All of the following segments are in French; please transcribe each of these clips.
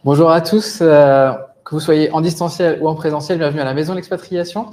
Bonjour à tous, que vous soyez en distanciel ou en présentiel, bienvenue à la Maison de l'Expatriation.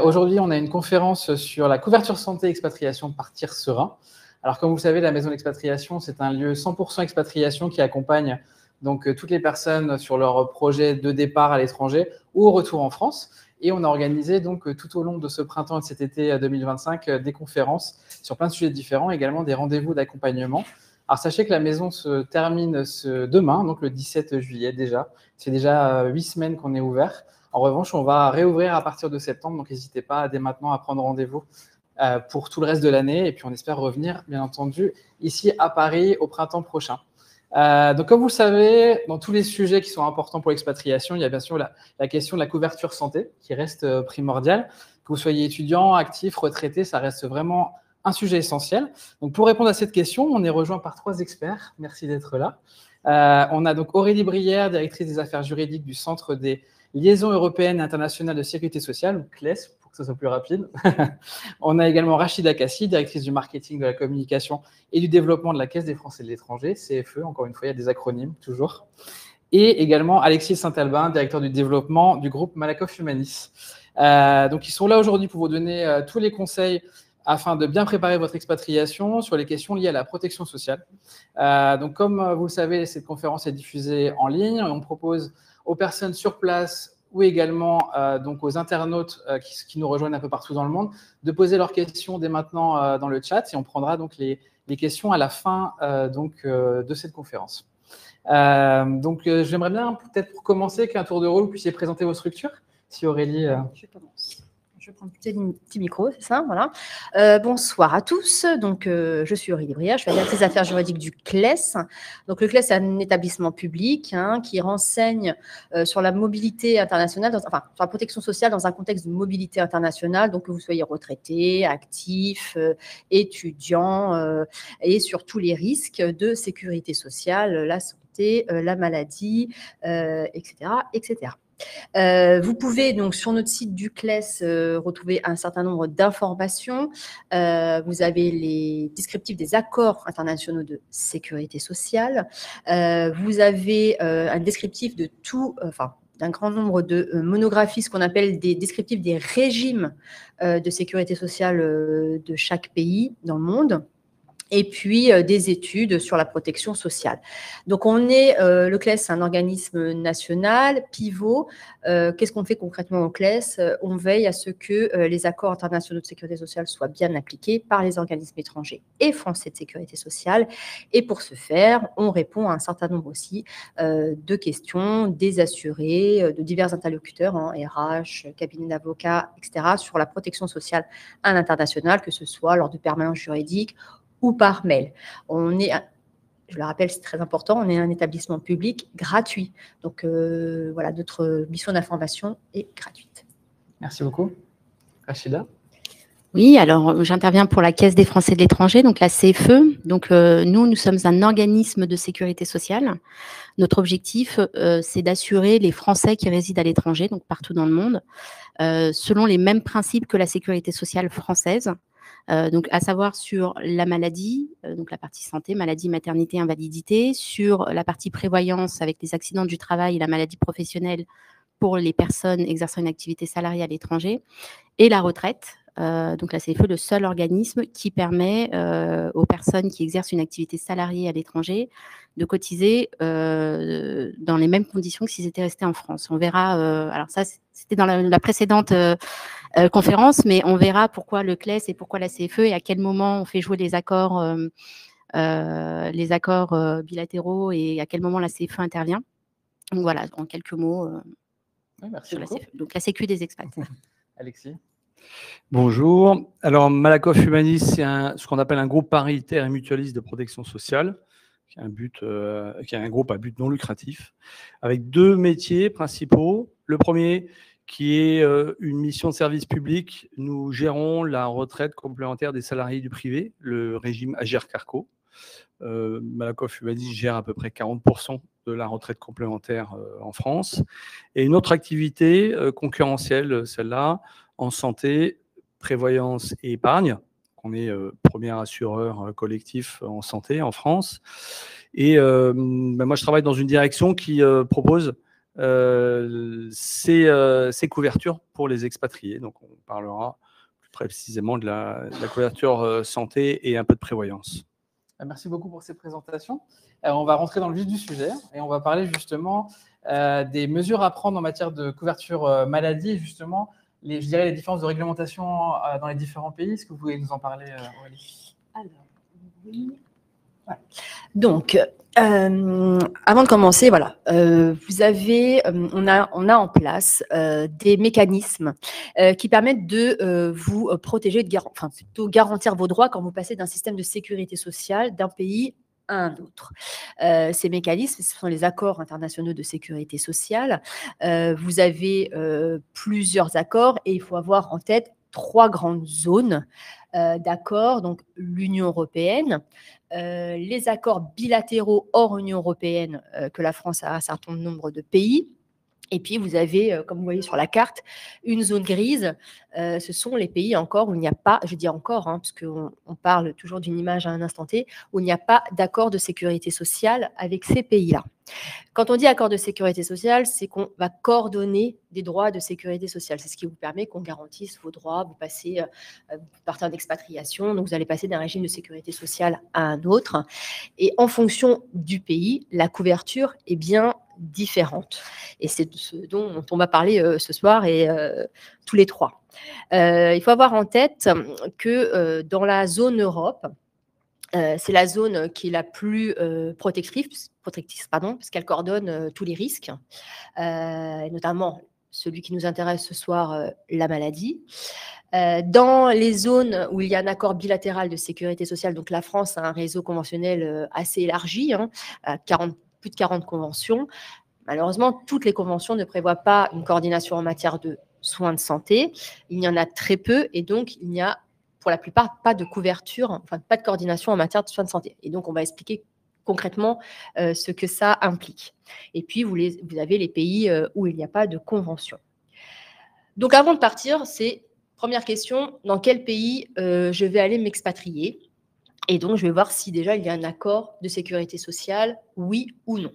Aujourd'hui, on a une conférence sur la couverture santé expatriation Partir Serein. Alors, comme vous le savez, la Maison de l'Expatriation, c'est un lieu 100% expatriation qui accompagne donc toutes les personnes sur leur projet de départ à l'étranger ou au retour en France. Et on a organisé donc tout au long de ce printemps et de cet été 2025 des conférences sur plein de sujets différents, également des rendez-vous d'accompagnement. Alors, sachez que la maison se termine demain, donc le 17 juillet déjà. C'est déjà 8 semaines qu'on est ouvert. En revanche, on va réouvrir à partir de septembre, donc n'hésitez pas dès maintenant à prendre rendez-vous pour tout le reste de l'année. Et puis, on espère revenir, bien entendu, ici à Paris au printemps prochain. Donc, comme vous le savez, dans tous les sujets qui sont importants pour l'expatriation, il y a bien sûr la question de la couverture santé qui reste primordiale. Que vous soyez étudiant, actif, retraité, ça reste vraiment un sujet essentiel. Donc, pour répondre à cette question, on est rejoint par 3 experts. Merci d'être là. On a donc Aurélie Brière, directrice des affaires juridiques du Centre des liaisons européennes et internationales de sécurité sociale, ou CLES, pour que ce soit plus rapide. On a également Rachida Kassi, directrice du marketing, de la communication et du développement de la Caisse des Français de l'étranger, CFE, encore une fois, il y a des acronymes, toujours. Et également Alexis Saint-Albin, directeur du développement du groupe Malakoff Humanis. Donc, ils sont là aujourd'hui pour vous donner tous les conseils afin de bien préparer votre expatriation sur les questions liées à la protection sociale. Donc, comme vous le savez, cette conférence est diffusée en ligne. On propose aux personnes sur place ou également donc aux internautes qui nous rejoignent un peu partout dans le monde de poser leurs questions dès maintenant dans le chat et on prendra donc les questions à la fin de cette conférence. J'aimerais bien peut-être pour commencer qu'un tour de rôle, vous puissiez présenter vos structures. Si Aurélie… Je commence. Je prends un petit micro, c'est ça, voilà. Bonsoir à tous. Donc, je suis Aurélie Brière, je suis la directrice des affaires juridiques du CLES. Donc, le CLES, c'est un établissement public qui renseigne sur la mobilité internationale, sur la protection sociale dans un contexte de mobilité internationale, donc que vous soyez retraité, actif, étudiant, et sur tous les risques de sécurité sociale, la santé, la maladie, etc., etc. Vous pouvez donc sur notre site du CLES retrouver un certain nombre d'informations. Vous avez les descriptifs des accords internationaux de sécurité sociale. Vous avez un descriptif de d'un grand nombre de monographies, ce qu'on appelle des descriptifs des régimes de sécurité sociale de chaque pays dans le monde. Et puis des études sur la protection sociale. Donc, le CLES, c'est un organisme national, pivot. Qu'est-ce qu'on fait concrètement au CLES? On veille à ce que les accords internationaux de sécurité sociale soient bien appliqués par les organismes étrangers et français de sécurité sociale. Et pour ce faire, on répond à un certain nombre aussi de questions des assurés, de divers interlocuteurs, RH, cabinet d'avocats, etc., sur la protection sociale à l'international, que ce soit lors de permanences juridiques ou par mail. Je le rappelle, c'est très important, on est un établissement public gratuit. Donc, voilà, notre mission d'information est gratuite. Merci beaucoup. Rachida? Oui, alors j'interviens pour la Caisse des Français de l'étranger, donc la CFE. Donc, nous sommes un organisme de sécurité sociale. Notre objectif, c'est d'assurer les Français qui résident à l'étranger, donc partout dans le monde, selon les mêmes principes que la sécurité sociale française. Donc, à savoir sur la maladie, donc la partie santé, maladie, maternité, invalidité, sur la partie prévoyance avec les accidents du travail et la maladie professionnelle pour les personnes exerçant une activité salariée à l'étranger, et la retraite. Donc la CFE, le seul organisme qui permet aux personnes qui exercent une activité salariée à l'étranger de cotiser dans les mêmes conditions que s'ils étaient restés en France. On verra, alors ça c'était dans la précédente conférence, mais on verra pourquoi le CLES et pourquoi la CFE et à quel moment on fait jouer les accords bilatéraux et à quel moment la CFE intervient. Donc voilà, en quelques mots merci sur beaucoup. la CFE. Donc la Sécu des expats. Alexis? Bonjour. Alors, Malakoff Humanis, c'est ce qu'on appelle un groupe paritaire et mutualiste de protection sociale, qui est un groupe à but non lucratif, avec 2 métiers principaux. Le premier, qui est une mission de service public. Nous gérons la retraite complémentaire des salariés du privé, le régime Agirc-Arrco. Malakoff Humanis gère à peu près 40% de la retraite complémentaire en France. Et une autre activité concurrentielle, celle-là, en santé, prévoyance et épargne. On est premier assureur collectif en santé en France. Et moi, je travaille dans une direction qui propose ces couvertures pour les expatriés. Donc, on parlera plus précisément de la couverture santé et un peu de prévoyance. Merci beaucoup pour ces présentations. On va rentrer dans le vif du sujet et on va parler justement des mesures à prendre en matière de couverture maladie et justement, je dirais, les différences de réglementation dans les différents pays. Est-ce que vous pouvez nous en parler, Aurélie? Alors, oui. Voilà. Donc, avant de commencer, voilà, on a en place des mécanismes qui permettent de vous protéger, plutôt garantir vos droits quand vous passez d'un système de sécurité sociale d'un pays à un autre. Ces mécanismes, ce sont les accords internationaux de sécurité sociale. Vous avez plusieurs accords et il faut avoir en tête 3 grandes zones d'accords, donc l'Union européenne, les accords bilatéraux hors Union européenne que la France a un certain nombre de pays. Et puis, vous avez, comme vous voyez sur la carte, une zone grise. Ce sont les pays encore où il n'y a pas, je dis encore, parce qu'on parle toujours d'une image à un instant T, où il n'y a pas d'accord de sécurité sociale avec ces pays-là. Quand on dit accord de sécurité sociale, c'est qu'on va coordonner des droits de sécurité sociale. C'est ce qui vous permet qu'on garantisse vos droits. Vous partez en expatriation, donc vous allez passer d'un régime de sécurité sociale à un autre. Et en fonction du pays, la couverture est bien différente. Et c'est ce dont on va parler ce soir et tous les 3. Il faut avoir en tête que dans la zone Europe, c'est la zone qui est la plus protectrice, parce qu'elle coordonne tous les risques, notamment celui qui nous intéresse ce soir, la maladie. Dans les zones où il y a un accord bilatéral de sécurité sociale, donc la France a un réseau conventionnel assez élargi, plus de 40 conventions. Malheureusement, toutes les conventions ne prévoient pas une coordination en matière de soins de santé. Il y en a très peu et donc il n'y a pour la plupart pas de couverture, pas de coordination en matière de soins de santé. Et donc, on va expliquer concrètement ce que ça implique. Et puis, vous avez les pays où il n'y a pas de convention. Donc, avant de partir, première question, dans quel pays je vais aller m'expatrier? Et donc, je vais voir si déjà il y a un accord de sécurité sociale, oui ou non.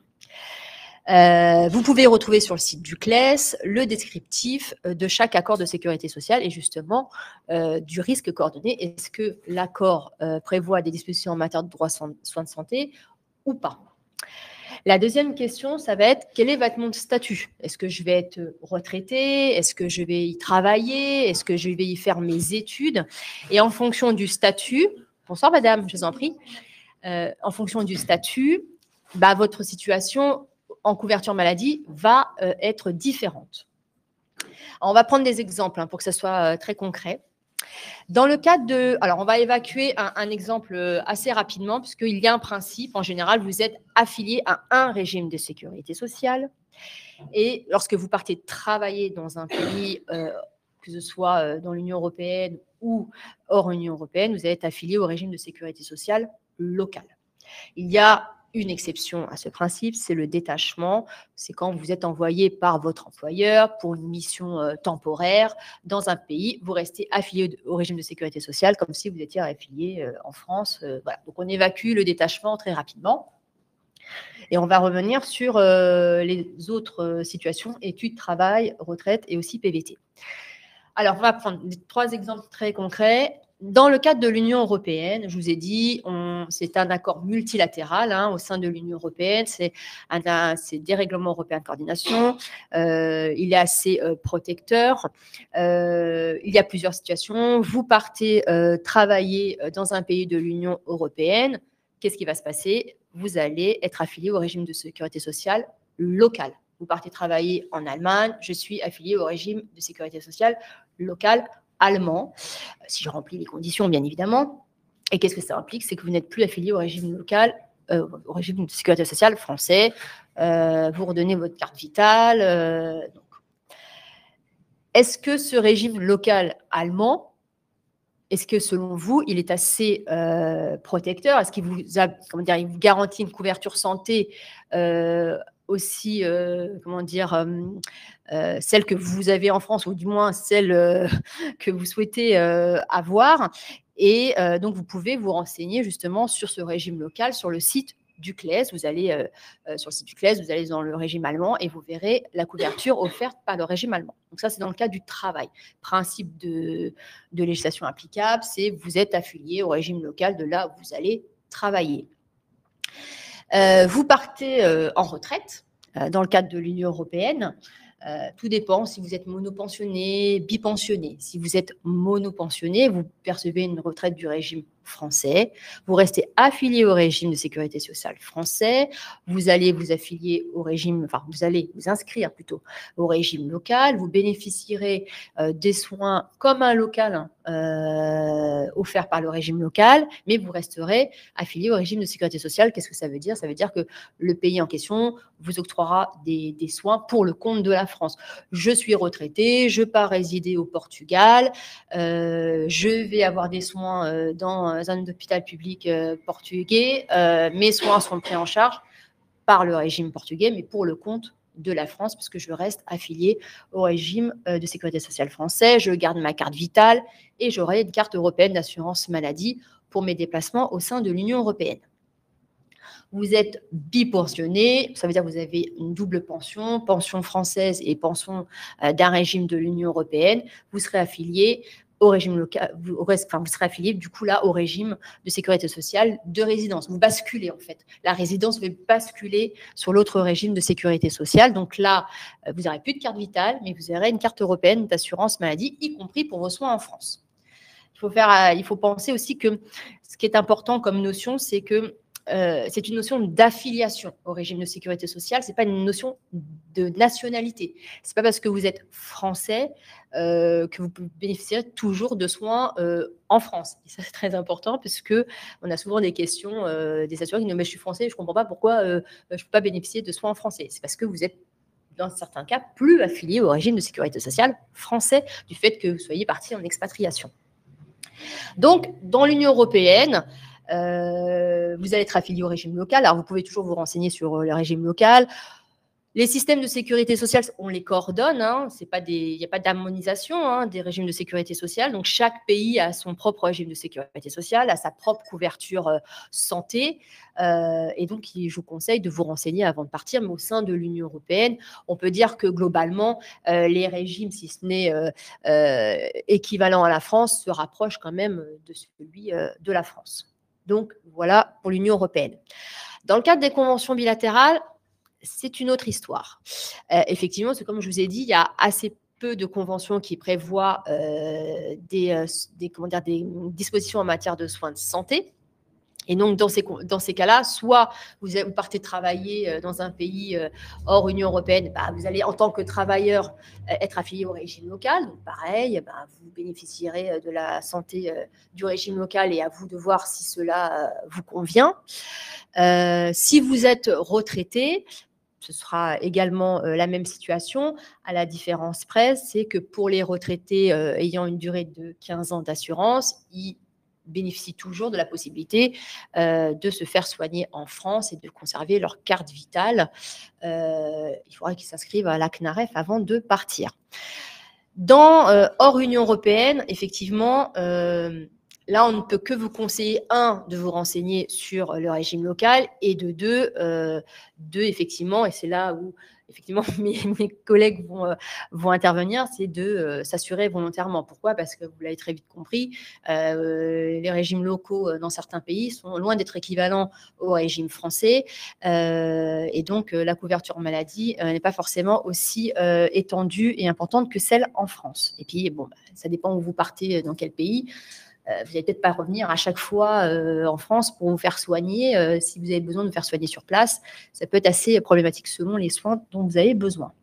Vous pouvez retrouver sur le site du CLES le descriptif de chaque accord de sécurité sociale et justement du risque coordonné. Est-ce que l'accord prévoit des dispositions en matière de droits soins de santé ou pas? La deuxième question, ça va être quel est mon statut? Est-ce que je vais être retraité? Est-ce que je vais y travailler? Est-ce que je vais y faire mes études? Et en fonction du statut, bonsoir madame, je vous en prie, en fonction du statut, votre situation en couverture maladie va être différente. Alors, on va prendre des exemples pour que ce soit très concret. Dans le cadre de... Alors, on va évacuer un exemple assez rapidement, puisqu'il y a un principe. En général, vous êtes affilié à un régime de sécurité sociale. Et lorsque vous partez travailler dans un pays, que ce soit dans l'Union européenne ou hors Union européenne, vous allez être affilié au régime de sécurité sociale local. Il y a une exception à ce principe, c'est le détachement. C'est quand vous êtes envoyé par votre employeur pour une mission temporaire dans un pays, vous restez affilié au régime de sécurité sociale comme si vous étiez affilié en France. Voilà. Donc, on évacue le détachement très rapidement. Et on va revenir sur les autres situations, études, travail, retraite et aussi PVT. Alors, on va prendre 3 exemples très concrets. Dans le cadre de l'Union européenne, je vous ai dit, c'est un accord multilatéral au sein de l'Union européenne. C'est des règlements européens de coordination. Il est assez protecteur. Il y a plusieurs situations. Vous partez travailler dans un pays de l'Union européenne. Qu'est-ce qui va se passer? Vous allez être affilié au régime de sécurité sociale local. Vous partez travailler en Allemagne. Je suis affilié au régime de sécurité sociale local allemand, si je remplis les conditions, bien évidemment. Et qu'est-ce que ça implique? C'est que vous n'êtes plus affilié au régime local, au régime de sécurité sociale français. Vous redonnez votre carte vitale. Est-ce que ce régime local allemand, est-ce que selon vous, il est assez protecteur? Est-ce qu'il il vous garantit une couverture santé aussi, celle que vous avez en France, ou du moins celle que vous souhaitez avoir. Et donc, vous pouvez vous renseigner justement sur ce régime local sur le site du CLES, vous allez sur le site du CLES, vous allez dans le régime allemand et vous verrez la couverture offerte par le régime allemand. Donc ça, c'est dans le cas du travail. Principe de législation applicable, c'est vous êtes affilié au régime local de là où vous allez travailler. Vous partez en retraite dans le cadre de l'Union européenne. Tout dépend si vous êtes monopensionné, bipensionné. Si vous êtes monopensionné, vous percevez une retraite du régime français. Vous restez affilié au régime de sécurité sociale français. Vous allez vous affilier au régime, enfin, vous allez vous inscrire plutôt au régime local. Vous bénéficierez des soins comme un local offerts par le régime local, mais vous resterez affilié au régime de sécurité sociale. Qu'est-ce que ça veut dire? Ça veut dire que le pays en question vous octroiera des soins pour le compte de la France. Je suis retraité, je pars résider au Portugal, je vais avoir des soins dans un hôpital public portugais, mes soins sont pris en charge par le régime portugais, mais pour le compte de la France, puisque je reste affilié au régime de sécurité sociale français, je garde ma carte vitale et j'aurai une carte européenne d'assurance maladie pour mes déplacements au sein de l'Union européenne. Vous êtes bipensionné, ça veut dire que vous avez une double pension, pension française et pension d'un régime de l'Union européenne. Vous serez affilié au régime local, vous serez affilié du coup là au régime de sécurité sociale de résidence. Vous basculez en fait. La résidence va basculer sur l'autre régime de sécurité sociale. Donc là, vous n'aurez plus de carte vitale, mais vous aurez une carte européenne d'assurance maladie, y compris pour vos soins en France. Il faut penser aussi que ce qui est important comme notion, c'est que c'est une notion d'affiliation au régime de sécurité sociale, ce n'est pas une notion de nationalité. Ce n'est pas parce que vous êtes français que vous bénéficierez toujours de soins en France. Et ça, c'est très important parce qu'on a souvent des questions des assureurs qui disent « mais je suis français, je ne comprends pas pourquoi je ne peux pas bénéficier de soins en français ». C'est parce que vous êtes, dans certains cas, plus affilié au régime de sécurité sociale français du fait que vous soyez parti en expatriation. Donc, dans l'Union européenne, vous allez être affilié au régime local. Alors, vous pouvez toujours vous renseigner sur le régime local. Les systèmes de sécurité sociale, on les coordonne. Hein. Il n'y a pas d'harmonisation des régimes de sécurité sociale. Donc, chaque pays a son propre régime de sécurité sociale, a sa propre couverture santé. Et donc, je vous conseille de vous renseigner avant de partir. Mais au sein de l'Union européenne, on peut dire que globalement, les régimes, si ce n'est équivalent à la France, se rapprochent quand même de celui de la France. Donc, voilà pour l'Union européenne. Dans le cadre des conventions bilatérales, c'est une autre histoire. Effectivement, c'est comme je vous ai dit, il y a assez peu de conventions qui prévoient des dispositions en matière de soins de santé. Et donc, dans ces cas-là, soit vous partez travailler dans un pays hors Union européenne, vous allez, en tant que travailleur, être affilié au régime local. Donc, pareil, vous bénéficierez de la santé du régime local et à vous de voir si cela vous convient. Si vous êtes retraité, ce sera également la même situation. À la différence près, c'est que pour les retraités ayant une durée de 15 ans d'assurance, ils bénéficient toujours de la possibilité de se faire soigner en France et de conserver leur carte vitale. Il faudra qu'ils s'inscrivent à la CNAREF avant de partir. Hors Union européenne, effectivement, là, on ne peut que vous conseiller, de vous renseigner sur le régime local et de deux, effectivement, et c'est là où effectivement mes collègues vont intervenir, c'est de s'assurer volontairement. Pourquoi? Parce que vous l'avez très vite compris, les régimes locaux dans certains pays sont loin d'être équivalents au régime français et donc la couverture maladie n'est pas forcément aussi étendue et importante que celle en France. Et puis, ça dépend où vous partez, dans quel pays. Vous n'allez peut-être pas revenir à chaque fois en France pour vous faire soigner. Si vous avez besoin de vous faire soigner sur place, ça peut être assez problématique selon les soins dont vous avez besoin.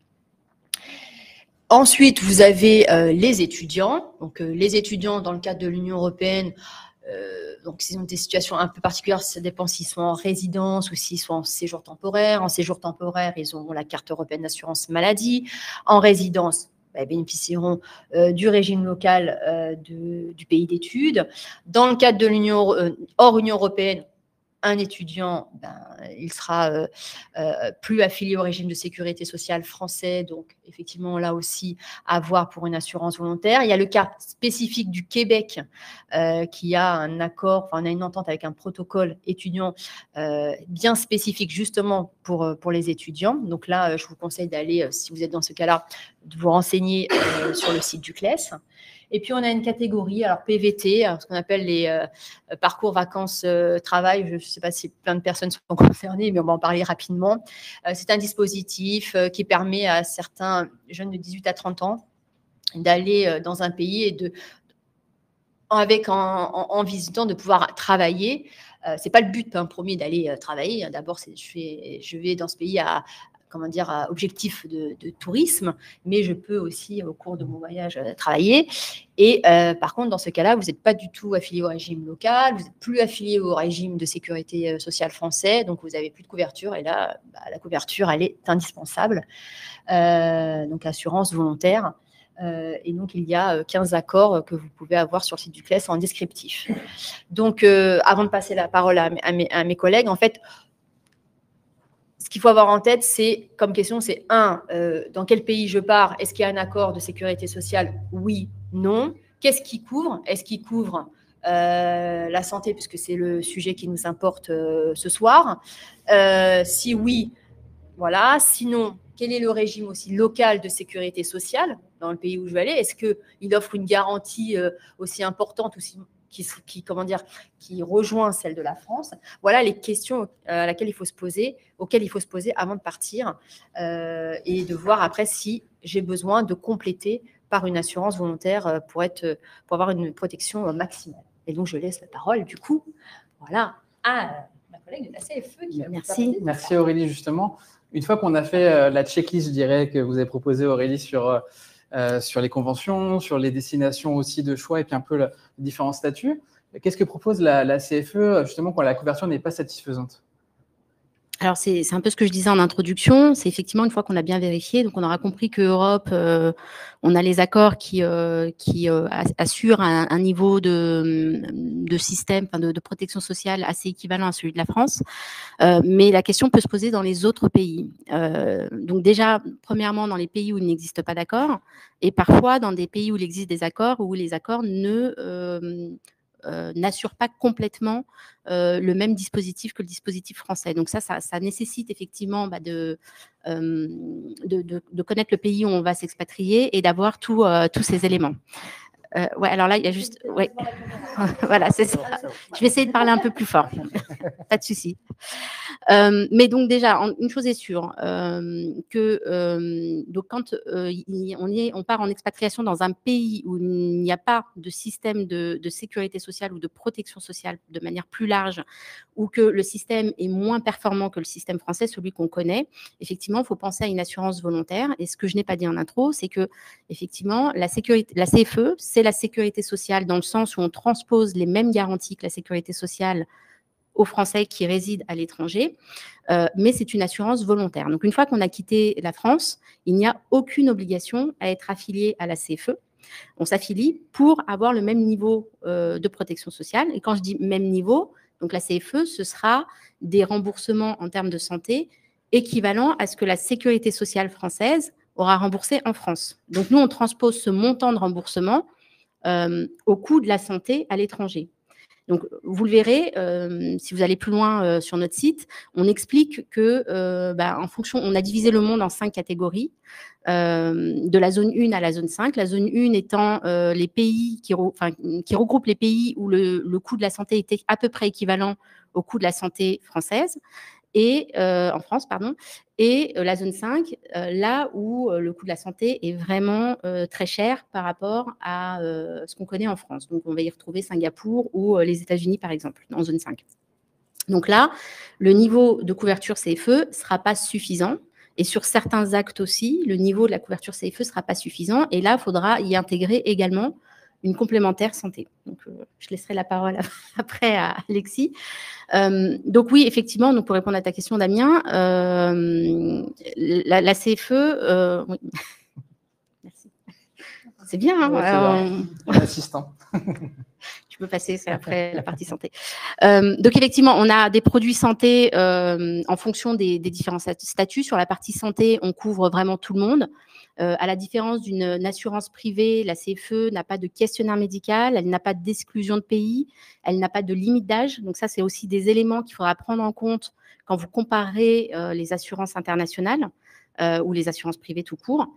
Ensuite, vous avez les étudiants. Donc, les étudiants, dans le cadre de l'Union européenne, donc s'ils ont des situations un peu particulières, ça dépend s'ils sont en résidence ou s'ils sont en séjour temporaire. En séjour temporaire, ils auront la carte européenne d'assurance maladie. En résidence, bénéficieront du régime local du pays d'études. Dans le cadre de hors Union européenne, un étudiant, il sera plus affilié au régime de sécurité sociale français, donc effectivement là aussi à voir pour une assurance volontaire. Il y a le cas spécifique du Québec qui a un accord, enfin on a une entente avec un protocole étudiant bien spécifique justement pour les étudiants. Donc là, je vous conseille d'aller, si vous êtes dans ce cas-là, de vous renseigner sur le site du CLES. Et puis, on a une catégorie, alors PVT, ce qu'on appelle les parcours vacances-travail. Je ne sais pas si plein de personnes sont concernées, mais on va en parler rapidement. C'est un dispositif qui permet à certains jeunes de 18 à 30 ans d'aller dans un pays et en visitant, de pouvoir travailler. Ce n'est pas le but premier d'aller travailler. D'abord, je vais dans ce pays à objectif de tourisme, mais je peux aussi, au cours de mon voyage, travailler. Et par contre, dans ce cas-là, vous n'êtes pas du tout affilié au régime local, vous n'êtes plus affilié au régime de sécurité sociale français, donc vous n'avez plus de couverture. Et là, la couverture, elle est indispensable. Donc, assurance volontaire. Et donc, il y a 15 accords que vous pouvez avoir sur le site du CLES en descriptif. Donc, avant de passer la parole à mes collègues, en fait, ce qu'il faut avoir en tête, comme question, c'est dans quel pays je pars? Est-ce qu'il y a un accord de sécurité sociale? Oui, non. Qu'est-ce qu'il couvre? Est-ce qu'il couvre la santé, puisque c'est le sujet qui nous importe ce soir? Si oui, voilà. Sinon, quel est le régime aussi local de sécurité sociale dans le pays où je vais aller? Est-ce qu'il offre une garantie aussi importante, qui rejoint celle de la France? Voilà les questions auxquelles il faut se poser avant de partir et de voir après si j'ai besoin de compléter par une assurance volontaire pour avoir une protection maximale. Et donc, je laisse la parole, du coup, voilà, à ma collègue de la CFE. Merci Aurélie, justement. Une fois qu'on a fait la checklist, je dirais, que vous avez proposée, Aurélie, sur les conventions, sur les destinations aussi de choix et puis un peu les différents statuts, qu'est-ce que propose la CFE, justement, quand la couverture n'est pas satisfaisante? Alors, c'est un peu ce que je disais en introduction. C'est effectivement, une fois qu'on a bien vérifié, donc on aura compris qu'Europe, on a les accords qui assurent un niveau de système, de protection sociale assez équivalent à celui de la France. Mais la question peut se poser dans les autres pays. Donc déjà, premièrement, dans les pays où il n'existe pas d'accord, et parfois dans des pays où il existe des accords, où les accords n'assure pas complètement le même dispositif que le dispositif français. Donc ça nécessite effectivement de connaître le pays où on va s'expatrier et d'avoir tous ces éléments. Ouais, alors là, il y a juste... Ouais. Voilà, c'est ça. Je vais essayer de parler un peu plus fort. Pas de souci. Mais donc déjà, une chose est sûre, donc quand on part en expatriation dans un pays où il n'y a pas de système de sécurité sociale ou de protection sociale de manière plus large, ou que le système est moins performant que le système français, celui qu'on connaît, effectivement, il faut penser à une assurance volontaire. Et ce que je n'ai pas dit en intro, c'est que effectivement, la CFE, c'est la sécurité sociale dans le sens où on transpose les mêmes garanties que la sécurité sociale aux Français qui résident à l'étranger, mais c'est une assurance volontaire. Donc, une fois qu'on a quitté la France, il n'y a aucune obligation à être affilié à la CFE. On s'affilie pour avoir le même niveau de protection sociale. Et quand je dis même niveau, donc la CFE, ce sera des remboursements en termes de santé équivalents à ce que la sécurité sociale française aura remboursé en France. Donc, nous, on transpose ce montant de remboursement au coût de la santé à l'étranger. Donc, vous le verrez, si vous allez plus loin sur notre site, on explique que, en fonction, on a divisé le monde en 5 catégories, de la zone 1 à la zone 5. La zone 1 étant les pays qui regroupent les pays où le coût de la santé était à peu près équivalent au coût de la santé française. En France, pardon, et la zone 5, là où le coût de la santé est vraiment très cher par rapport à ce qu'on connaît en France. Donc, on va y retrouver Singapour ou les États-Unis, par exemple, en zone 5. Donc là, le niveau de couverture CFE ne sera pas suffisant. Et sur certains actes aussi, le niveau de la couverture CFE ne sera pas suffisant. Et là, il faudra y intégrer également une complémentaire santé. Donc, je laisserai la parole après à Alexis. Donc oui, effectivement, donc pour répondre à ta question, Damien, la CFE, oui. Merci. C'est bien, hein, ouais, un assistant. Tu peux passer, c'est après la partie santé. Donc, effectivement, on a des produits santé en fonction des différents statuts. Sur la partie santé, on couvre vraiment tout le monde. À la différence d'une assurance privée, la CFE n'a pas de questionnaire médical, elle n'a pas d'exclusion de pays, elle n'a pas de limite d'âge. Donc ça, c'est aussi des éléments qu'il faudra prendre en compte quand vous comparez les assurances internationales ou les assurances privées tout court.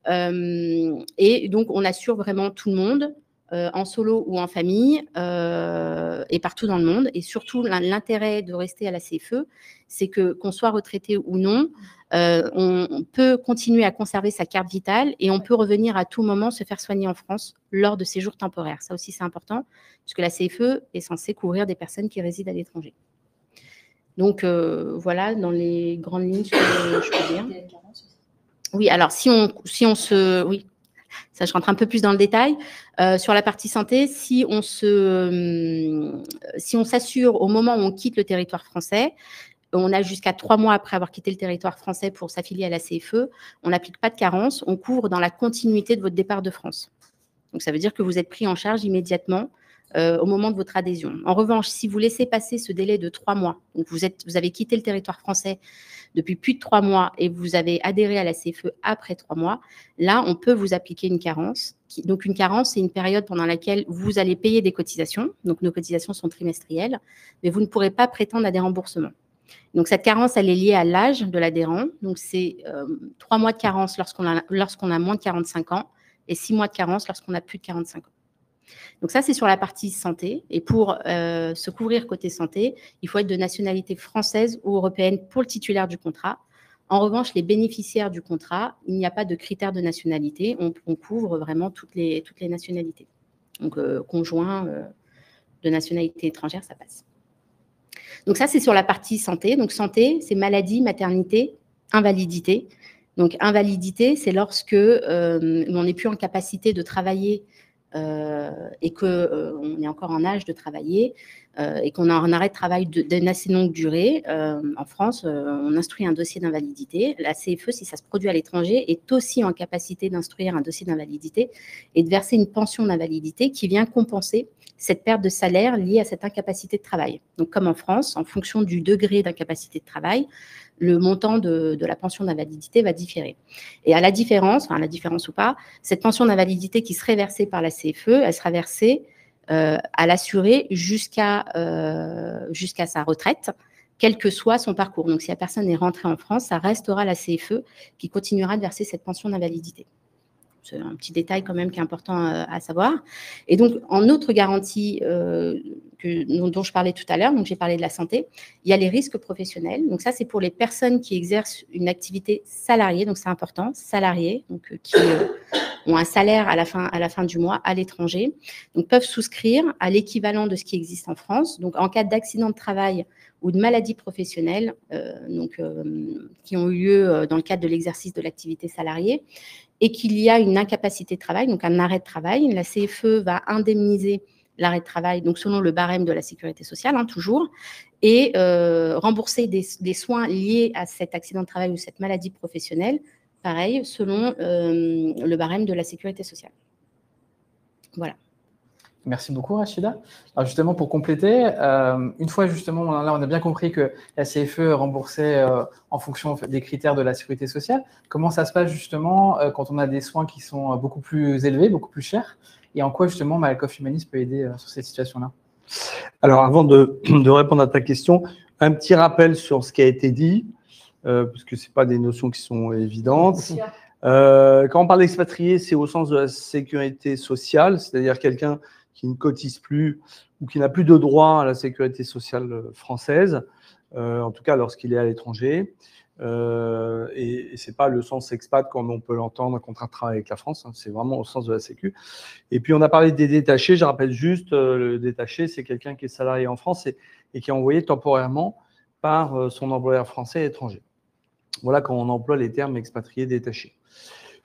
Et donc, on assure vraiment tout le monde, en solo ou en famille, et partout dans le monde. Et surtout, l'intérêt de rester à la CFE, c'est que qu'on soit retraité ou non, on peut continuer à conserver sa carte vitale et on peut revenir à tout moment se faire soigner en France lors de séjours temporaires. Ça aussi, c'est important, puisque la CFE est censée couvrir des personnes qui résident à l'étranger. Donc, voilà, dans les grandes lignes, ce que je peux dire. Oui, alors, oui, ça, je rentre un peu plus dans le détail. Sur la partie santé, si on s'assure au moment où on quitte le territoire français, on a jusqu'à 3 mois après avoir quitté le territoire français pour s'affilier à la CFE, on n'applique pas de carence, on couvre dans la continuité de votre départ de France. Donc, ça veut dire que vous êtes pris en charge immédiatement au moment de votre adhésion. En revanche, si vous laissez passer ce délai de 3 mois, donc vous avez quitté le territoire français depuis plus de 3 mois et vous avez adhéré à la CFE après 3 mois, là, on peut vous appliquer une carence. Donc, une carence, c'est une période pendant laquelle vous allez payer des cotisations. Donc, nos cotisations sont trimestrielles, mais vous ne pourrez pas prétendre à des remboursements. Donc, cette carence, elle est liée à l'âge de l'adhérent. Donc, c'est 3 mois de carence lorsqu'on a moins de 45 ans et 6 mois de carence lorsqu'on a plus de 45 ans. Donc, ça, c'est sur la partie santé. Et pour se couvrir côté santé, il faut être de nationalité française ou européenne pour le titulaire du contrat. En revanche, les bénéficiaires du contrat, il n'y a pas de critères de nationalité. On couvre vraiment toutes les nationalités. Donc, conjoint de nationalité étrangère, ça passe. Donc ça, c'est sur la partie santé. Donc santé, c'est maladie, maternité, invalidité. Donc invalidité, c'est lorsque on n'est plus en capacité de travailler et qu'on est encore en âge de travailler et qu'on a un arrêt de travail d'une assez longue durée. En France, on instruit un dossier d'invalidité. La CFE, si ça se produit à l'étranger, est aussi en capacité d'instruire un dossier d'invalidité et de verser une pension d'invalidité qui vient compenser cette perte de salaire liée à cette incapacité de travail. Donc, comme en France, en fonction du degré d'incapacité de travail, le montant de la pension d'invalidité va différer. Et à la différence ou pas, cette pension d'invalidité qui serait versée par la CFE, elle sera versée à l'assuré jusqu'à sa retraite, quel que soit son parcours. Donc, si la personne est rentrée en France, ça restera la CFE qui continuera de verser cette pension d'invalidité. C'est un petit détail quand même qui est important à savoir. Et donc, en autre garantie dont je parlais tout à l'heure, donc j'ai parlé de la santé, il y a les risques professionnels. Donc ça, c'est pour les personnes qui exercent une activité salariée, donc c'est important, salariés, donc qui ont un salaire à la fin du mois à l'étranger, donc peuvent souscrire à l'équivalent de ce qui existe en France. Donc en cas d'accident de travail ou de maladie professionnelle, qui ont eu lieu dans le cadre de l'exercice de l'activité salariée, et qu'il y a une incapacité de travail, donc un arrêt de travail, la CFE va indemniser l'arrêt de travail, donc selon le barème de la sécurité sociale, toujours, et rembourser des soins liés à cet accident de travail ou cette maladie professionnelle, pareil, selon le barème de la sécurité sociale. Voilà. Merci beaucoup, Rachida. Alors justement, pour compléter, une fois justement, là, on a bien compris que la CFE remboursait en fonction des critères de la sécurité sociale. Comment ça se passe justement quand on a des soins qui sont beaucoup plus élevés, beaucoup plus chers? Et en quoi justement Malakoff Humanis peut aider sur cette situation-là? Alors, avant de répondre à ta question, un petit rappel sur ce qui a été dit, parce que ce n'est pas des notions qui sont évidentes. Quand on parle d'expatrié, c'est au sens de la sécurité sociale, c'est-à-dire quelqu'un qui ne cotise plus ou qui n'a plus de droit à la sécurité sociale française, en tout cas lorsqu'il est à l'étranger. Et ce n'est pas le sens expat comme on peut l'entendre, un contrat de travail avec la France, c'est vraiment au sens de la Sécu. Et puis on a parlé des détachés, je rappelle juste, le détaché, c'est quelqu'un qui est salarié en France et qui est envoyé temporairement par son employeur français et étranger. Voilà quand on emploie les termes expatriés, détachés.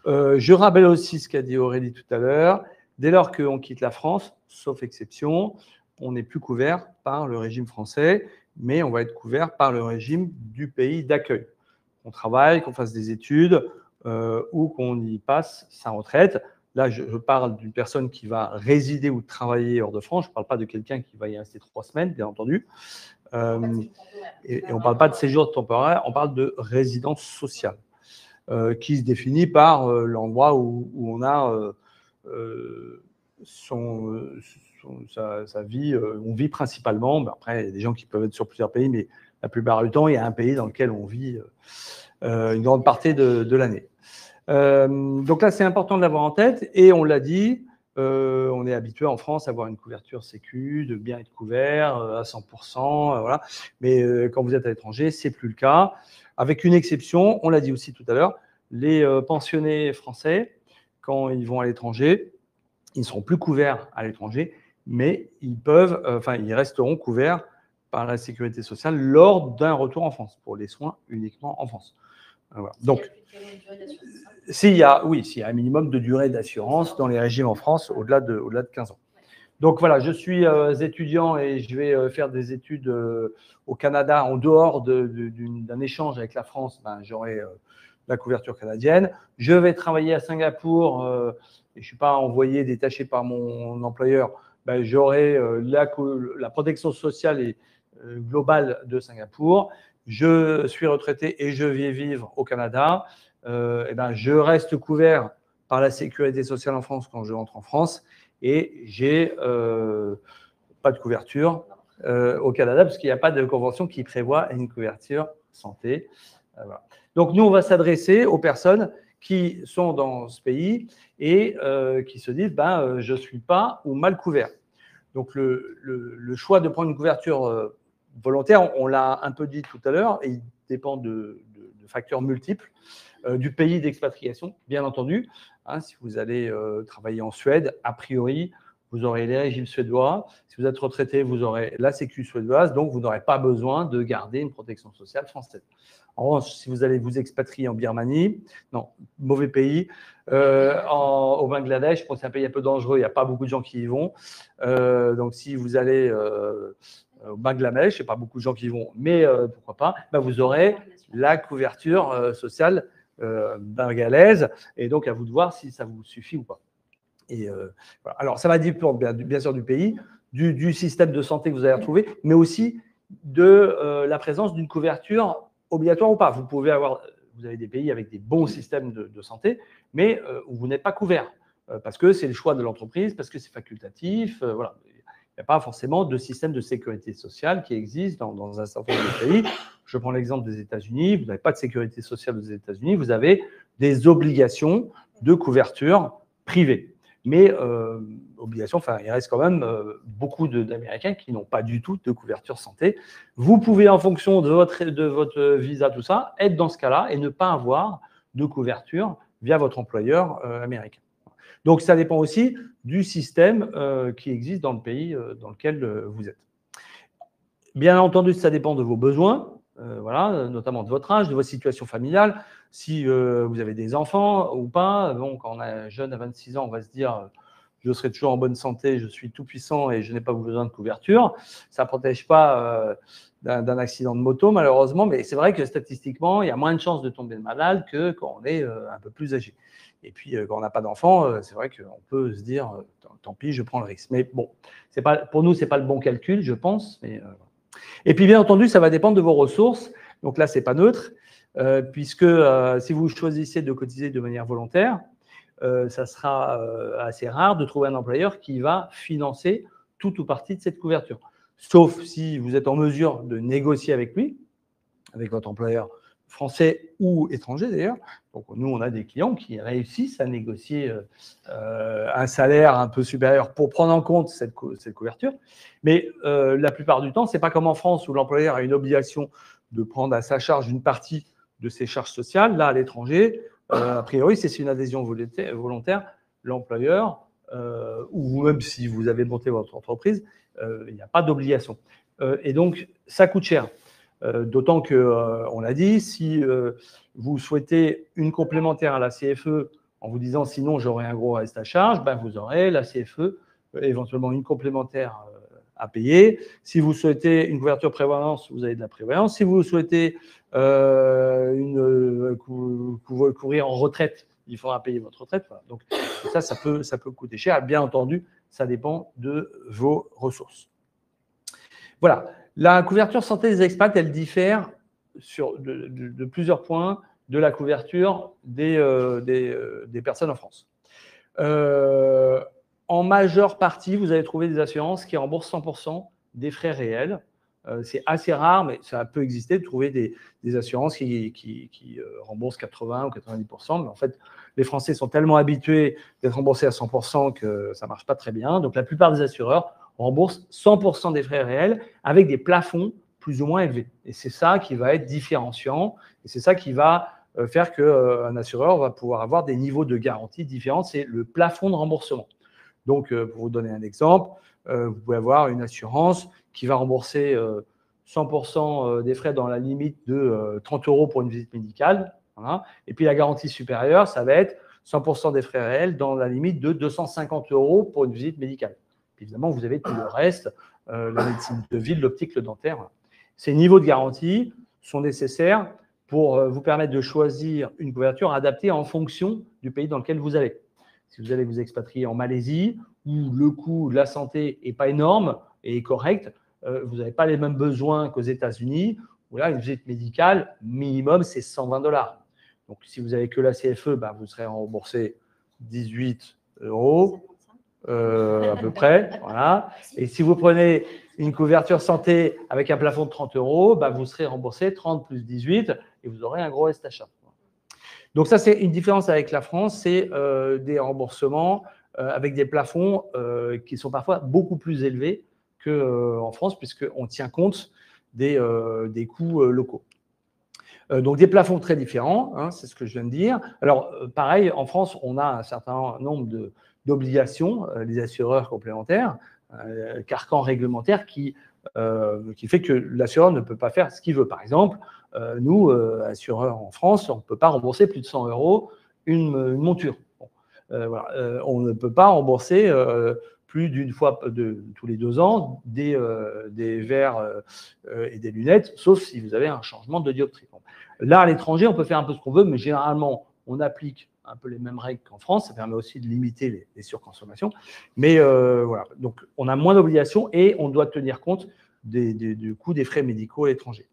Je rappelle aussi ce qu'a dit Aurélie tout à l'heure. Dès lors qu'on quitte la France, sauf exception, on n'est plus couvert par le régime français, mais on va être couvert par le régime du pays d'accueil. Qu'on travaille, qu'on fasse des études ou qu'on y passe sa retraite. Là, je parle d'une personne qui va résider ou travailler hors de France. Je ne parle pas de quelqu'un qui va y rester 3 semaines, bien entendu. Et on ne parle pas de séjour temporaire, on parle de résidence sociale, qui se définit par l'endroit où on a sa vie. On vit principalement. Après, il y a des gens qui peuvent être sur plusieurs pays, mais la plupart du temps, il y a un pays dans lequel on vit une grande partie de l'année. Donc là, c'est important de l'avoir en tête. Et on l'a dit, on est habitué en France à avoir une couverture sécu, de bien être couvert à 100%. Voilà. Mais quand vous êtes à l'étranger, ce n'est plus le cas. Avec une exception, on l'a dit aussi tout à l'heure, les pensionnés français, quand ils vont à l'étranger, ils ne seront plus couverts à l'étranger, mais ils resteront couverts par la sécurité sociale lors d'un retour en France, pour les soins uniquement en France. Voilà. Donc, s'il y a un minimum de durée d'assurance dans les régimes en France, au-delà de 15 ans. Donc voilà, je suis étudiant et je vais faire des études au Canada en dehors d'un échange avec la France. J'aurai la couverture canadienne. Je vais travailler à Singapour et je ne suis pas envoyé, détaché par mon employeur. J'aurai la protection sociale et globale de Singapour. Je suis retraité et je vais vivre au Canada. Je reste couvert par la sécurité sociale en France quand je rentre en France et j'ai pas de couverture au Canada parce qu'il n'y a pas de convention qui prévoit une couverture santé. Voilà. Donc nous, on va s'adresser aux personnes qui sont dans ce pays et qui se disent je ne suis pas ou mal couvert. Donc le choix de prendre une couverture volontaire, on l'a un peu dit tout à l'heure, et il dépend de facteurs multiples. Du pays d'expatriation, bien entendu. Si vous allez travailler en Suède, a priori, vous aurez les régimes suédois. Si vous êtes retraité, vous aurez la Sécu suédoise, donc vous n'aurez pas besoin de garder une protection sociale française. En revanche, si vous allez vous expatrier en Birmanie, non, mauvais pays. Au Bangladesh, je pense que c'est un pays un peu dangereux, il n'y a pas beaucoup de gens qui y vont. Donc si vous allez au Bangladesh, il n'y a pas beaucoup de gens qui y vont, mais pourquoi pas, vous aurez la couverture sociale bengalaise, et donc à vous de voir si ça vous suffit ou pas. Et voilà. Alors, ça va dépendre bien sûr du pays, du système de santé que vous allez retrouver, mais aussi de la présence d'une couverture obligatoire ou pas. Vous avez des pays avec des bons systèmes de santé, mais où vous n'êtes pas couvert, parce que c'est le choix de l'entreprise, parce que c'est facultatif, voilà. Il n'y a pas forcément de système de sécurité sociale qui existe dans un certain nombre de pays. Je prends l'exemple des États-Unis. Vous n'avez pas de sécurité sociale aux États-Unis. Vous avez des obligations de couverture privée. Mais obligations, il reste quand même beaucoup d'Américains qui n'ont pas du tout de couverture santé. Vous pouvez, en fonction de votre visa, tout ça, être dans ce cas-là et ne pas avoir de couverture via votre employeur américain. Donc, ça dépend aussi du système qui existe dans le pays dans lequel vous êtes. Bien entendu, ça dépend de vos besoins, voilà, notamment de votre âge, de votre situation familiale. Si vous avez des enfants ou pas, quand on est jeune à 26 ans, on va se dire je serai toujours en bonne santé, je suis tout puissant et je n'ai pas besoin de couverture. Ça ne protège pas d'un accident de moto, malheureusement, mais c'est vrai que statistiquement, il y a moins de chances de tomber malade que quand on est un peu plus âgé. Et puis, quand on n'a pas d'enfant, c'est vrai qu'on peut se dire tant pis, je prends le risque. Mais bon, pour nous, ce n'est pas le bon calcul, je pense. Mais, et puis, bien entendu, ça va dépendre de vos ressources. Donc là, ce n'est pas neutre, puisque si vous choisissez de cotiser de manière volontaire, ça sera assez rare de trouver un employeur qui va financer tout ou partie de cette couverture. Sauf si vous êtes en mesure de négocier avec lui, avec votre employeur français ou étranger d'ailleurs. Donc nous, on a des clients qui réussissent à négocier un salaire un peu supérieur pour prendre en compte cette couverture. Mais la plupart du temps, ce n'est pas comme en France où l'employeur a une obligation de prendre à sa charge une partie de ses charges sociales. Là, à l'étranger, a priori, c'est une adhésion volontaire. L'employeur, ou même si vous avez monté votre entreprise, il n'y a pas d'obligation. Et donc, ça coûte cher. D'autant que, on l'a dit, si vous souhaitez une complémentaire à la CFE en vous disant sinon j'aurai un gros reste à charge, vous aurez la CFE, éventuellement une complémentaire à payer. Si vous souhaitez une couverture prévoyance, vous avez de la prévoyance. Si vous souhaitez courir en retraite, il faudra payer votre retraite. Voilà. Donc, ça peut coûter cher. Bien entendu, ça dépend de vos ressources. Voilà. La couverture santé des expats, elle diffère de plusieurs points de la couverture des personnes en France. En majeure partie, vous allez trouver des assurances qui remboursent 100% des frais réels. C'est assez rare, mais ça peut exister de trouver des assurances qui remboursent 80 ou 90%. Mais en fait, les Français sont tellement habitués d'être remboursés à 100% que ça ne marche pas très bien. Donc, la plupart des assureurs remboursent 100% des frais réels avec des plafonds plus ou moins élevés. Et c'est ça qui va être différenciant. Et c'est ça qui va faire qu'un assureur va pouvoir avoir des niveaux de garantie différents. C'est le plafond de remboursement. Donc, pour vous donner un exemple, vous pouvez avoir une assurance qui va rembourser 100% des frais dans la limite de 30 € pour une visite médicale. Voilà. Et puis, la garantie supérieure, ça va être 100% des frais réels dans la limite de 250 € pour une visite médicale. Puis, évidemment, vous avez tout le reste, la médecine de ville, l'optique, le dentaire. Voilà. Ces niveaux de garantie sont nécessaires pour vous permettre de choisir une couverture adaptée en fonction du pays dans lequel vous allez. Si vous allez vous expatrier en Malaisie, où le coût de la santé n'est pas énorme et est correct, vous n'avez pas les mêmes besoins qu'aux États-Unis, où là, une visite médicale, minimum, c'est 120 $. Donc, si vous n'avez que la CFE, bah, vous serez remboursé 18 € à peu près. Voilà. Et si vous prenez une couverture santé avec un plafond de 30 €, bah, vous serez remboursé 30 plus 18 et vous aurez un gros reste à charge. Donc ça, c'est une différence avec la France, c'est des remboursements avec des plafonds qui sont parfois beaucoup plus élevés qu'en France, puisqu'on tient compte des coûts locaux. Donc des plafonds très différents, hein, c'est ce que je viens de dire. Alors pareil, en France, on a un certain nombre d'obligations, les assureurs complémentaires, carcan réglementaire qui fait que l'assureur ne peut pas faire ce qu'il veut. Par exemple, nous, assureurs en France, on ne peut pas rembourser plus de 100 € une monture. Bon, voilà. On ne peut pas rembourser plus d'une fois tous les 2 ans des verres et des lunettes, sauf si vous avez un changement de dioptrie. Bon. Là, à l'étranger, on peut faire un peu ce qu'on veut, mais généralement, on applique un peu les mêmes règles qu'en France. Ça permet aussi de limiter les surconsommations. Mais voilà, donc on a moins d'obligations et on doit tenir compte du coût des frais médicaux à l'étranger.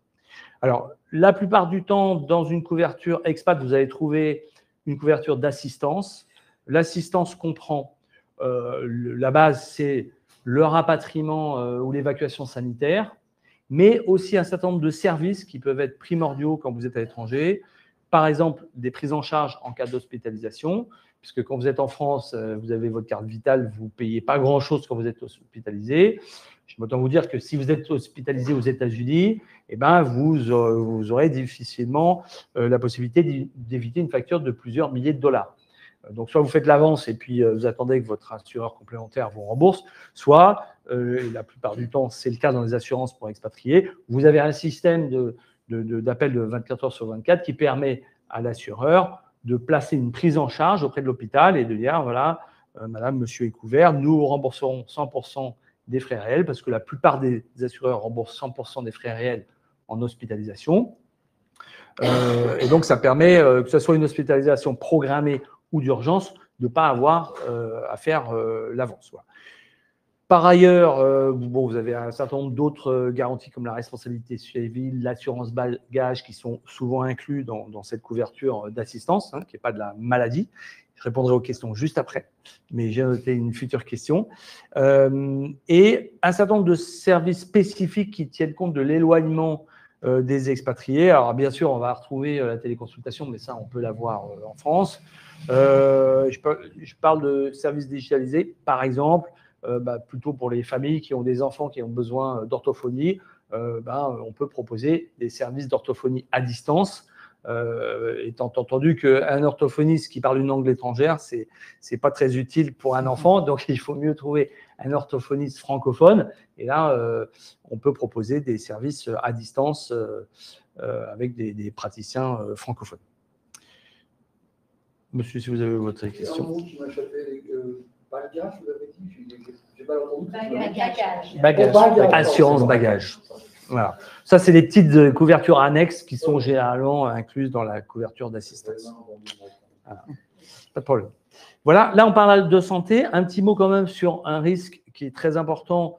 Alors, la plupart du temps, dans une couverture expat, vous allez trouver une couverture d'assistance. L'assistance comprend, la base, c'est le rapatriement ou l'évacuation sanitaire, mais aussi un certain nombre de services qui peuvent être primordiaux quand vous êtes à l'étranger. Par exemple, des prises en charge en cas d'hospitalisation, puisque quand vous êtes en France, vous avez votre carte vitale, vous ne payez pas grand-chose quand vous êtes hospitalisé. Je m'entends vous dire que si vous êtes hospitalisé aux États-Unis, eh ben, vous aurez difficilement la possibilité d'éviter une facture de plusieurs milliers de $. Donc, soit vous faites l'avance et puis vous attendez que votre assureur complémentaire vous rembourse, soit, et la plupart du temps, c'est le cas dans les assurances pour expatriés, vous avez un système d'appel de 24 heures sur 24 qui permet à l'assureur de placer une prise en charge auprès de l'hôpital et de dire, voilà, madame, monsieur est couvert, nous rembourserons 100% des frais réels, parce que la plupart des assureurs remboursent 100% des frais réels en hospitalisation. Et donc, ça permet, que ce soit une hospitalisation programmée ou d'urgence, de ne pas avoir à faire l'avance. Voilà. Par ailleurs, bon, vous avez un certain nombre d'autres garanties comme la responsabilité civile, l'assurance bagage qui sont souvent inclus dans cette couverture d'assistance, hein, qui n'est pas de la maladie. Je répondrai aux questions juste après, mais j'ai noté une future question. Et un certain nombre de services spécifiques qui tiennent compte de l'éloignement des expatriés. Alors, bien sûr, on va retrouver la téléconsultation, mais ça, on peut l'avoir en France. Je parle de services digitalisés, par exemple, plutôt pour les familles qui ont des enfants qui ont besoin d'orthophonie. On peut proposer des services d'orthophonie à distance. Étant entendu qu'un orthophoniste qui parle une langue étrangère, c'est pas très utile pour un enfant, donc il faut mieux trouver un orthophoniste francophone. Et là, on peut proposer des services à distance avec des praticiens francophones. Monsieur, si vous avez votre question. Un mot qui m'a échappé, bagage, vous avez dit, j'ai pas entendu. Bagage. Assurance bagage. Voilà. Ça, c'est des petites couvertures annexes qui sont généralement incluses dans la couverture d'assistance. Voilà. Pas de problème. Voilà, là on parle de santé. Un petit mot quand même sur un risque qui est très important,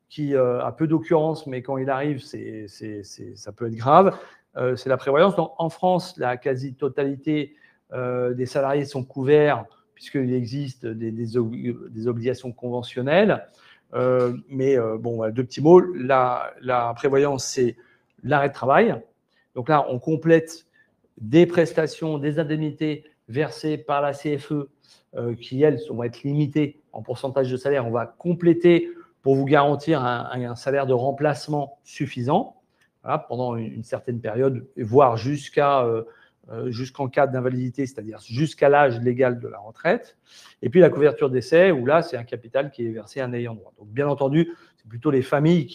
qui a peu d'occurrence, mais quand il arrive, ça peut être grave. C'est la prévoyance. Donc, en France, la quasi-totalité des salariés sont couverts puisqu'il existe des obligations conventionnelles. Bon, deux petits mots. La prévoyance, c'est l'arrêt de travail. Donc là, on complète des prestations, des indemnités versées par la CFE qui, elles, vont être limitées en pourcentage de salaire. On va compléter pour vous garantir un salaire de remplacement suffisant, voilà, pendant une certaine période, voire jusqu'en cas d'invalidité, c'est-à-dire jusqu'à l'âge légal de la retraite. Et puis la couverture d'essai, où là, c'est un capital qui est versé à un ayant droit. Donc, bien entendu, c'est plutôt les familles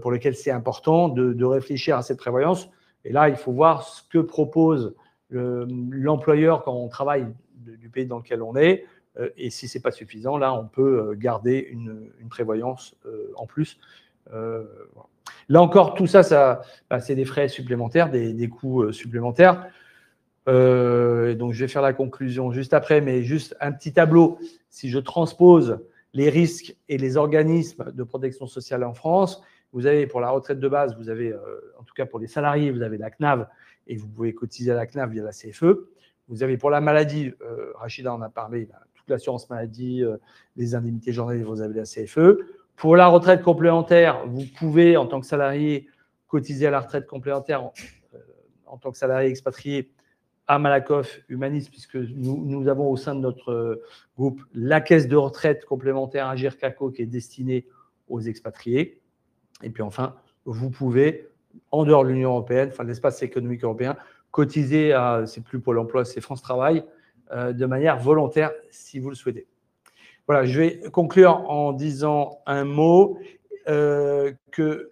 pour lesquelles c'est important de réfléchir à cette prévoyance. Et là, il faut voir ce que propose l'employeur quand on travaille du pays dans lequel on est. Et si ce n'est pas suffisant, là, on peut garder une prévoyance en plus. Voilà. Là encore, tout ça, c'est des frais supplémentaires, des coûts supplémentaires. Donc, je vais faire la conclusion juste après, mais juste un petit tableau. Si je transpose les risques et les organismes de protection sociale en France, vous avez pour la retraite de base, vous avez, en tout cas pour les salariés, vous avez la CNAV et vous pouvez cotiser à la CNAV via la CFE. Vous avez pour la maladie, Rachida en a parlé, toute l'assurance maladie, les indemnités journalières, vous avez la CFE. Pour la retraite complémentaire, vous pouvez, en tant que salarié, cotiser à la retraite complémentaire en tant que salarié expatrié à Malakoff Humanis, puisque nous avons au sein de notre groupe la caisse de retraite complémentaire Agirc-Arrco qui est destinée aux expatriés. Et puis enfin, vous pouvez, en dehors de l'Union européenne, enfin de l'espace économique européen, cotiser à, c'est plus Pôle emploi, c'est France Travail, de manière volontaire si vous le souhaitez. Voilà, je vais conclure en disant un mot que,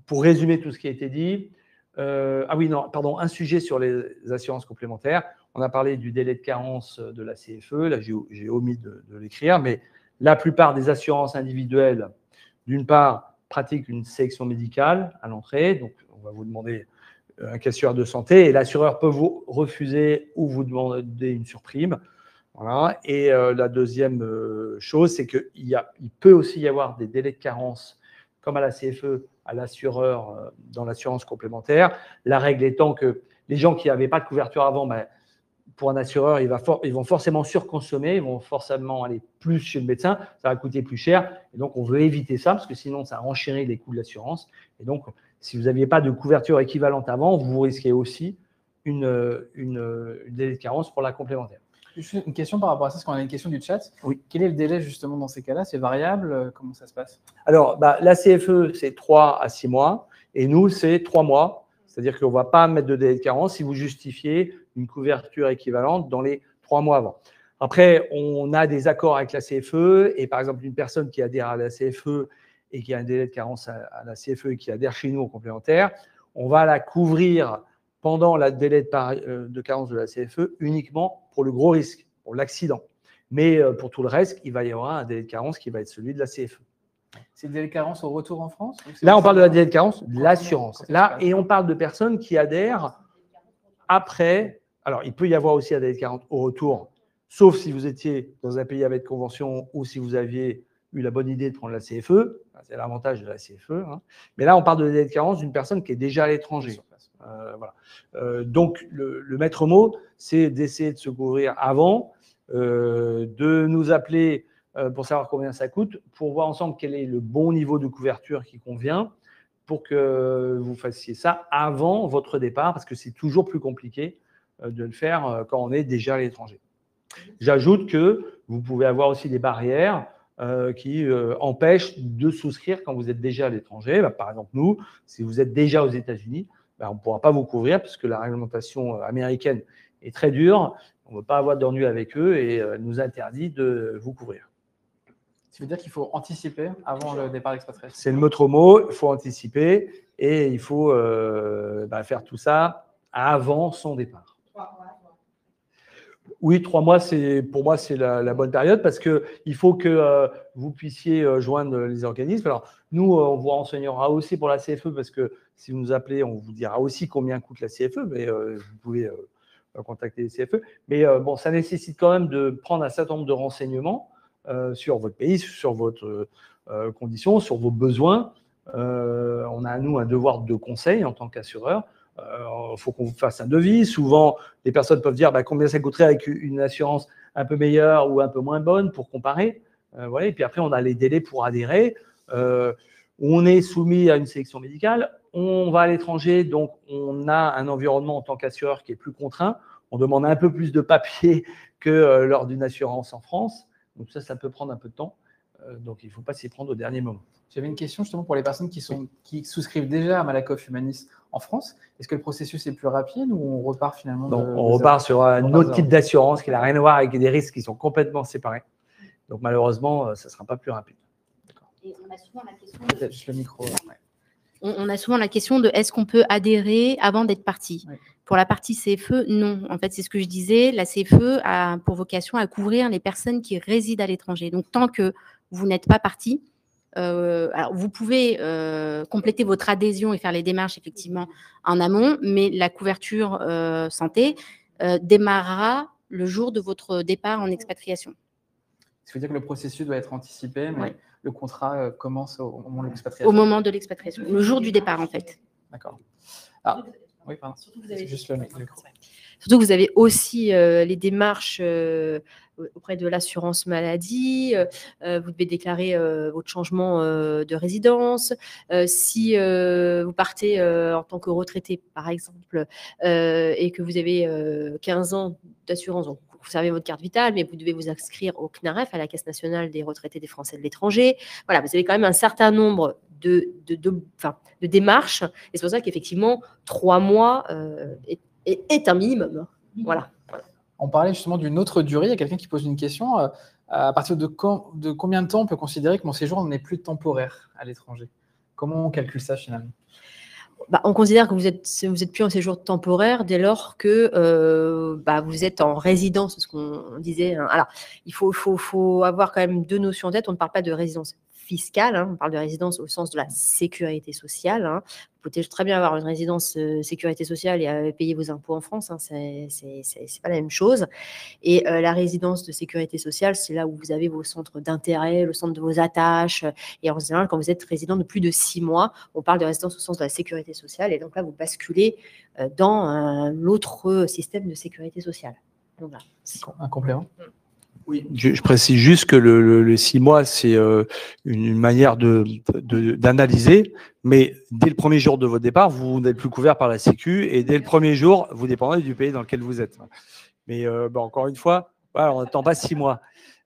pour résumer tout ce qui a été dit, un sujet sur les assurances complémentaires. On a parlé du délai de carence de la CFE, là j'ai omis de l'écrire, mais la plupart des assurances individuelles, d'une part, pratiquent une sélection médicale à l'entrée, donc on va vous demander un questionnaire de santé et l'assureur peut vous refuser ou vous demander une surprime. Voilà. Et la deuxième chose, c'est qu'il peut aussi y avoir des délais de carence, comme à la CFE, à l'assureur dans l'assurance complémentaire. La règle étant que les gens qui n'avaient pas de couverture avant, pour un assureur, ils vont forcément surconsommer, ils vont forcément aller plus chez le médecin, ça va coûter plus cher. Et donc, on veut éviter ça parce que sinon, ça renchérit les coûts de l'assurance. Et donc, si vous n'aviez pas de couverture équivalente avant, vous risquez aussi une délai de carence pour la complémentaire. Une question par rapport à ça, parce qu'on a une question du chat. Oui. Quel est le délai justement dans ces cas-là? C'est variable? Comment ça se passe? Alors, la CFE, c'est 3 à 6 mois et nous, c'est 3 mois. C'est-à-dire qu'on ne va pas mettre de délai de carence si vous justifiez une couverture équivalente dans les 3 mois avant. Après, on a des accords avec la CFE et par exemple, une personne qui adhère à la CFE et qui a un délai de carence à la CFE et qui adhère chez nous au complémentaire, on va la couvrir pendant le délai de carence de la CFE uniquement pour le gros risque, pour l'accident. Mais pour tout le reste, il va y avoir un délai de carence qui va être celui de la CFE. C'est le délai de carence au retour en France? Là, on parle de la délai de carence de l'assurance. Là, et on parle de personnes qui adhèrent après. Alors, il peut y avoir aussi un délai de carence au retour, sauf si vous étiez dans un pays avec convention ou si vous aviez eu la bonne idée de prendre la CFE. C'est l'avantage de la CFE. Hein. Mais là, on parle de délai de carence d'une personne qui est déjà à l'étranger. Voilà. Donc, le maître mot, c'est d'essayer de se couvrir avant, de nous appeler pour savoir combien ça coûte, pour voir ensemble quel est le bon niveau de couverture qui convient, pour que vous fassiez ça avant votre départ, parce que c'est toujours plus compliqué de le faire quand on est déjà à l'étranger. J'ajoute que vous pouvez avoir aussi des barrières qui empêchent de souscrire quand vous êtes déjà à l'étranger. Par exemple, nous, si vous êtes déjà aux États-Unis, on ne pourra pas vous couvrir parce que la réglementation américaine est très dure. On ne veut pas avoir d'ennui avec eux et nous interdit de vous couvrir. Ça veut dire qu'il faut anticiper avant le départ d'expatriation. C'est le maître mot, il faut anticiper et il faut faire tout ça avant son départ. 3 mois. Oui, 3 mois, pour moi, c'est la bonne période parce qu'il faut que vous puissiez joindre les organismes. Alors, nous, on vous renseignera aussi pour la CFE parce que si vous nous appelez, on vous dira aussi combien coûte la CFE, mais vous pouvez contacter les CFE. Mais bon, ça nécessite quand même de prendre un certain nombre de renseignements sur votre pays, sur votre conditions, sur vos besoins. On a, nous, un devoir de conseil en tant qu'assureur. Il faut qu'on vous fasse un devis. Souvent, les personnes peuvent dire combien ça coûterait avec une assurance un peu meilleure ou un peu moins bonne pour comparer. Voilà. Et puis après, on a les délais pour adhérer. On est soumis à une sélection médicale. On va à l'étranger, donc on a un environnement en tant qu'assureur qui est plus contraint. On demande un peu plus de papier que lors d'une assurance en France. Donc ça peut prendre un peu de temps. Donc il ne faut pas s'y prendre au dernier moment. J'avais une question justement pour les personnes qui souscrivent déjà à Malakoff Humanis en France. Est-ce que le processus est plus rapide ou on repart finalement on repart sur un autre type d'assurance qui n'a rien à voir avec des risques qui sont complètement séparés. Donc malheureusement, ça ne sera pas plus rapide. Et on a souvent la question peut-être juste le micro. Ouais. On a souvent la question de est-ce qu'on peut adhérer avant d'être parti. Oui. Pour la partie CFE, non. En fait, c'est ce que je disais. La CFE a pour vocation à couvrir les personnes qui résident à l'étranger. Donc, tant que vous n'êtes pas parti, alors vous pouvez compléter votre adhésion et faire les démarches effectivement en amont, mais la couverture santé démarrera le jour de votre départ en expatriation. Ça veut dire que le processus doit être anticipé, mais Ouais. le contrat commence au moment de l'expatriation. Au moment de l'expatriation, le jour du départ en fait. D'accord. Ah, oui, pardon. Surtout que vous avez Juste le micro. Surtout que vous avez aussi les démarches auprès de l'assurance maladie. Vous devez déclarer votre changement de résidence. Si vous partez en tant que retraité, par exemple, et que vous avez 15 ans d'assurance, donc vous servez votre carte vitale, mais vous devez vous inscrire au CNAREF, à la Caisse nationale des retraités des Français de l'étranger. Voilà, vous avez quand même un certain nombre de démarches. Et c'est pour ça qu'effectivement, 3 mois est un minimum. Voilà. On parlait justement d'une autre durée. Il y a quelqu'un qui pose une question. À partir de combien de temps on peut considérer que mon séjour n'est plus temporaire à l'étranger? Comment on calcule ça finalement? On considère que vous êtes plus en séjour temporaire dès lors que vous êtes en résidence, ce qu'on disait. Hein. Alors, il faut avoir quand même 2 notions en tête. On ne parle pas de résidence fiscale, hein, on parle de résidence au sens de la sécurité sociale. Hein. Vous pouvez très bien avoir une résidence sécurité sociale et payer vos impôts en France. Hein, c'est pas la même chose. Et la résidence de sécurité sociale, c'est là où vous avez vos centres d'intérêt, le centre de vos attaches. Et en général, quand vous êtes résident de plus de 6 mois, on parle de résidence au sens de la sécurité sociale. Et donc là, vous basculez dans l'autre système de sécurité sociale. Donc là, un complément? Oui, je précise juste que le 6 mois, c'est une manière d'analyser, mais dès le premier jour de votre départ, vous n'êtes plus couvert par la Sécu et dès le premier jour, vous dépendez du pays dans lequel vous êtes. Mais encore une fois, voilà, on n'attend pas 6 mois.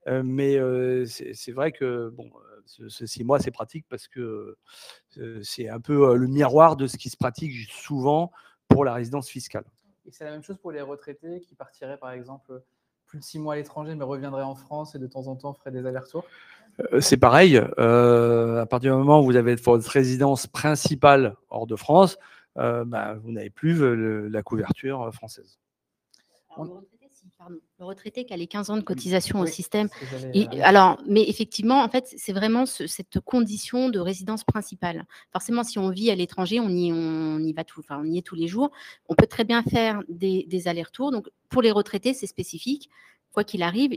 Mais c'est vrai que ce 6 mois, c'est pratique parce que c'est un peu le miroir de ce qui se pratique souvent pour la résidence fiscale. Et c'est la même chose pour les retraités qui partiraient, par exemple, plus de 6 mois à l'étranger, mais reviendraient en France et de temps en temps feraient des allers-retours? C'est pareil. À partir du moment où vous avez votre résidence principale hors de France, vous n'avez plus la couverture française. Alors, le retraité qui a les 15 ans de cotisation au système. Mais effectivement, en fait, c'est vraiment cette condition de résidence principale. Forcément, si on vit à l'étranger, on y va on y est tous les jours. On peut très bien faire des allers-retours. Donc, pour les retraités, c'est spécifique. Quoi qu'il arrive,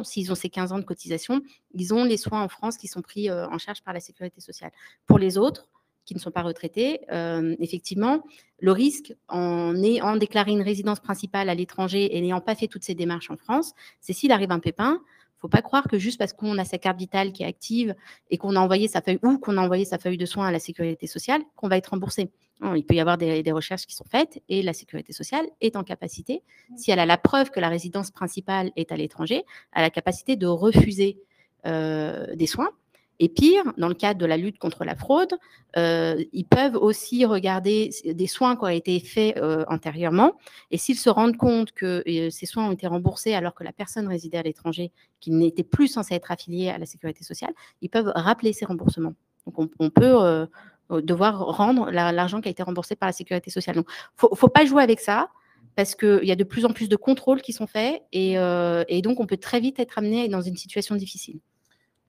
s'ils ont ces 15 ans de cotisation, ils ont les soins en France qui sont pris en charge par la sécurité sociale. Pour les autres, qui ne sont pas retraités, effectivement, le risque en ayant déclaré une résidence principale à l'étranger et n'ayant pas fait toutes ces démarches en France, c'est s'il arrive un pépin, il ne faut pas croire que juste parce qu'on a sa carte vitale qui est active et qu'on a envoyé sa feuille de soins à la sécurité sociale, qu'on va être remboursé. Non, il peut y avoir des recherches qui sont faites et la sécurité sociale est en capacité, si elle a la preuve que la résidence principale est à l'étranger, elle a la capacité de refuser des soins. Et pire, dans le cadre de la lutte contre la fraude, ils peuvent aussi regarder des soins qui ont été faits antérieurement. Et s'ils se rendent compte que ces soins ont été remboursés alors que la personne résidait à l'étranger, qui n'était plus censée être affiliée à la sécurité sociale, ils peuvent rappeler ces remboursements. Donc, on peut devoir rendre l'argent qui a été remboursé par la sécurité sociale. Donc, il ne faut pas jouer avec ça, parce qu'il y a de plus en plus de contrôles qui sont faits. Et donc, on peut très vite être amené dans une situation difficile.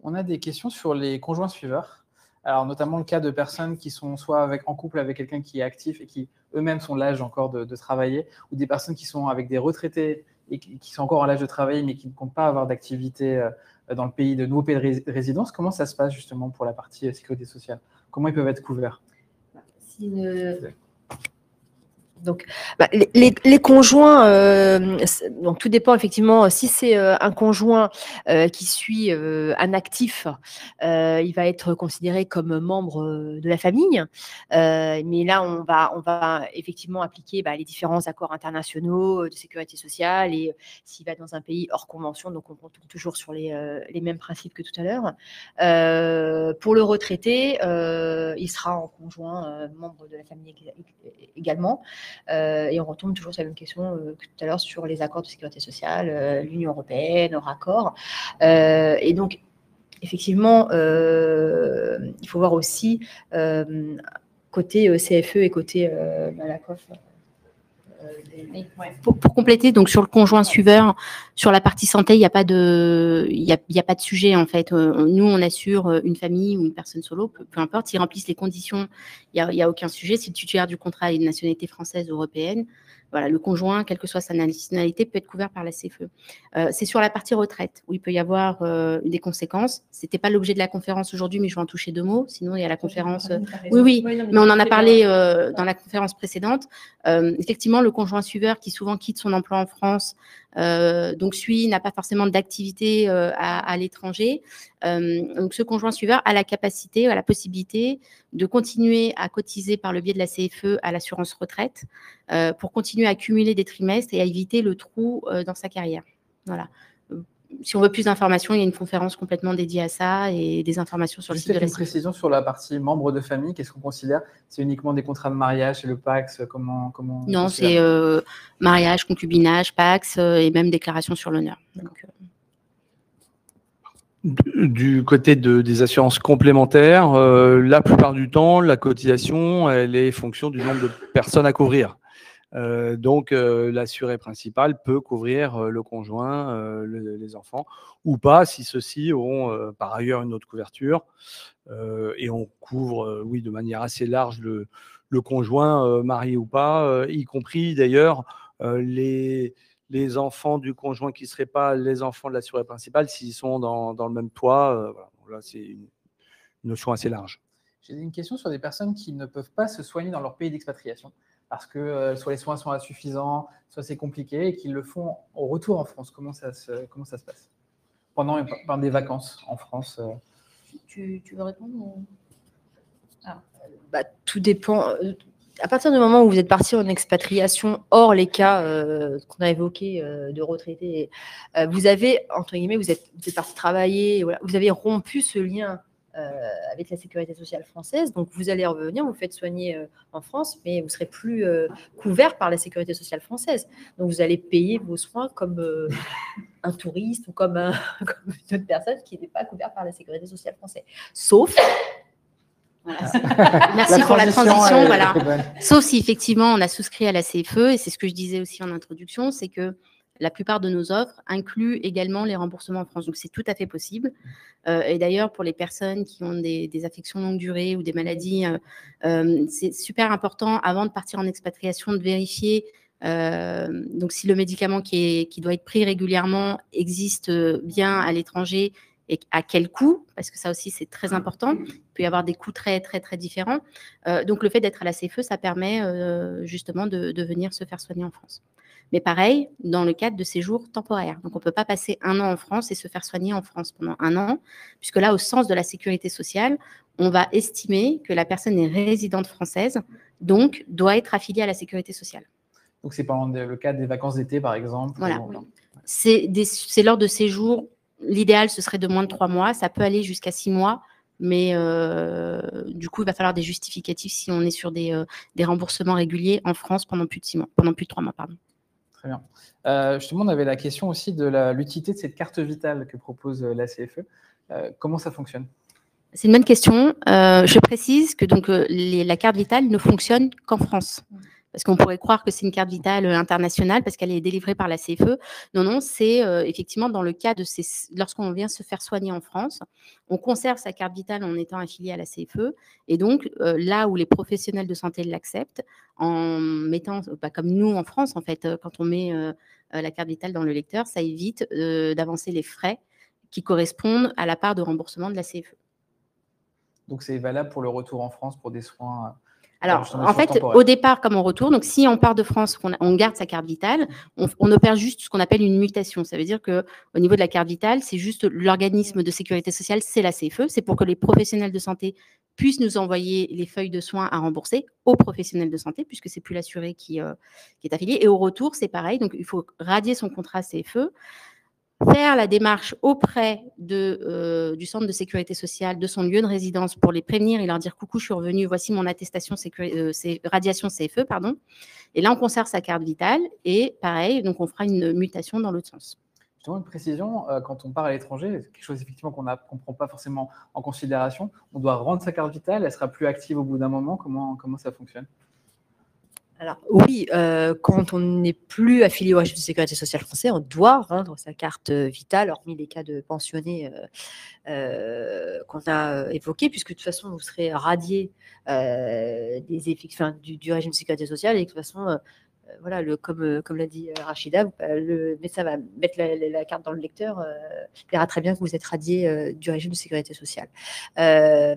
On a des questions sur les conjoints suiveurs. Alors, notamment le cas de personnes qui sont soit en couple avec quelqu'un qui est actif et qui eux-mêmes sont l'âge encore de travailler, ou des personnes qui sont avec des retraités et qui sont encore en l'âge de travailler, mais qui ne comptent pas avoir d'activité dans le pays, de nouveau pays de résidence. Comment ça se passe justement pour la partie sécurité sociale? Comment ils peuvent être couverts? Donc, les conjoints, donc tout dépend effectivement. Si c'est un conjoint qui suit un actif, il va être considéré comme membre de la famille. Mais là, on va effectivement appliquer les différents accords internationaux de sécurité sociale. Et s'il va dans un pays hors convention, donc on tombe toujours sur les mêmes principes que tout à l'heure. Pour le retraité, il sera en conjoint membre de la famille également. Et on retombe toujours sur la même question que tout à l'heure sur les accords de sécurité sociale, l'Union européenne, hors accord. Et donc, effectivement, il faut voir aussi côté CFE et côté Malakoff. Pour compléter, donc sur le conjoint suiveur, sur la partie santé, il n'y a pas de sujet en fait. Nous, on assure une famille ou une personne solo, peu importe, s'ils remplissent les conditions, il n'y a aucun sujet. Si le titulaire du contrat a une nationalité française ou européenne, voilà, le conjoint, quelle que soit sa nationalité, peut être couvert par la CFE. C'est sur la partie retraite où il peut y avoir des conséquences. Ce n'était pas l'objet de la conférence aujourd'hui, mais je vais en toucher 2 mots. Sinon, il y a la conférence. Oui, mais on en a parlé dans la conférence précédente. Effectivement, le conjoint suiveur qui souvent quitte son emploi en France, donc n'a pas forcément d'activité à l'étranger. Donc, ce conjoint suiveur a la capacité, a la possibilité de continuer à cotiser par le biais de la CFE à l'assurance retraite pour continuer à accumuler des trimestres et à éviter le trou dans sa carrière. Voilà. Si on veut plus d'informations, il y a une conférence complètement dédiée à ça et des informations sur le site de la CFE. Une précision sur la partie membre de famille, qu'est-ce qu'on considère? C'est uniquement des contrats de mariage, c'est le PACS, comment Non, c'est mariage, concubinage, PACS et même déclaration sur l'honneur. Du côté des assurances complémentaires, la plupart du temps, la cotisation, elle est fonction du nombre de personnes à couvrir. Donc, l'assuré principal peut couvrir le conjoint, les enfants, ou pas, si ceux-ci auront par ailleurs une autre couverture. Et on couvre, oui, de manière assez large le conjoint, marié ou pas, y compris d'ailleurs les enfants du conjoint qui ne seraient pas les enfants de l'assuré principal, s'ils sont dans le même toit. Voilà. Là, c'est une notion assez large. J'ai une question sur des personnes qui ne peuvent pas se soigner dans leur pays d'expatriation parce que soit les soins sont insuffisants, soit c'est compliqué et qu'ils le font au retour en France. Comment ça se passe pendant des vacances en France? Tu veux répondre tout dépend. À partir du moment où vous êtes parti en expatriation, hors les cas qu'on a évoqués de retraités, vous avez, entre guillemets, vous êtes parti travailler, voilà, vous avez rompu ce lien avec la sécurité sociale française. Donc, vous allez revenir, vous faites soigner en France, mais vous ne serez plus couvert par la sécurité sociale française. Donc, vous allez payer vos soins comme un touriste ou comme une autre personne qui n'est pas couverte par la sécurité sociale française. Sauf... Voilà. Merci pour la transition. Voilà. Sauf si effectivement on a souscrit à la CFE, et c'est ce que je disais aussi en introduction, c'est que la plupart de nos offres incluent également les remboursements en France. Donc c'est tout à fait possible. Et d'ailleurs, pour les personnes qui ont des affections longue durée ou des maladies, c'est super important avant de partir en expatriation de vérifier donc si le médicament qui doit être pris régulièrement existe bien à l'étranger et à quel coût, parce que ça aussi c'est très important. Il peut y avoir des coûts très très très différents. Donc le fait d'être à la CFE, ça permet justement de venir se faire soigner en France. Mais pareil, dans le cadre de séjours temporaires. Donc on ne peut pas passer 1 an en France et se faire soigner en France pendant 1 an, puisque là, au sens de la sécurité sociale, on va estimer que la personne est résidente française, donc doit être affiliée à la sécurité sociale. Donc c'est pendant le cadre des vacances d'été, par exemple. Voilà. C'est lors de séjours. L'idéal, ce serait de moins de 3 mois. Ça peut aller jusqu'à 6 mois, mais du coup, il va falloir des justificatifs si on est sur des remboursements réguliers en France pendant plus de 6 mois, pendant plus de 3 mois, pardon. Très bien. Justement, on avait la question aussi de l'utilité de cette carte vitale que propose la CFE. Comment ça fonctionne? C'est une bonne question. Je précise que donc, la carte vitale ne fonctionne qu'en France. Parce qu'on pourrait croire que c'est une carte vitale internationale parce qu'elle est délivrée par la CFE. Non, non, c'est effectivement dans le cas de lorsqu'on vient se faire soigner en France, on conserve sa carte vitale en étant affilié à la CFE. Et donc, là où les professionnels de santé l'acceptent, en mettant, comme nous en France, en fait, quand on met la carte vitale dans le lecteur, ça évite d'avancer les frais qui correspondent à la part de remboursement de la CFE. Donc, c'est valable pour le retour en France pour des soins. Alors, en fait, au départ, comme on retourne, donc si on part de France, on garde sa carte vitale, on opère juste ce qu'on appelle une mutation. Ça veut dire qu'au niveau de la carte vitale, c'est juste l'organisme de sécurité sociale, c'est la CFE. C'est pour que les professionnels de santé puissent nous envoyer les feuilles de soins à rembourser aux professionnels de santé, puisque c'est plus l'assuré qui est affilié. Et au retour, c'est pareil. Donc, il faut radier son contrat CFE, faire la démarche auprès du centre de sécurité sociale, de son lieu de résidence, pour les prévenir et leur dire « Coucou, je suis revenu, voici mon attestation radiation CFE, pardon ». Et là, on conserve sa carte vitale et pareil, donc on fera une mutation dans l'autre sens. Justement, une précision, quand on part à l'étranger, quelque chose effectivement qu'on ne prend pas forcément en considération, on doit rendre sa carte vitale, elle sera plus active au bout d'un moment. Comment ça fonctionne ? Alors oui, quand on n'est plus affilié au régime de sécurité sociale français, on doit rendre sa carte vitale, hormis les cas de pensionnés qu'on a évoqués, puisque de toute façon, vous serez radié du régime de sécurité sociale et de toute façon, voilà, comme l'a dit Rachida, le médecin va mettre la carte dans le lecteur, il verra très bien que vous êtes radié du régime de sécurité sociale.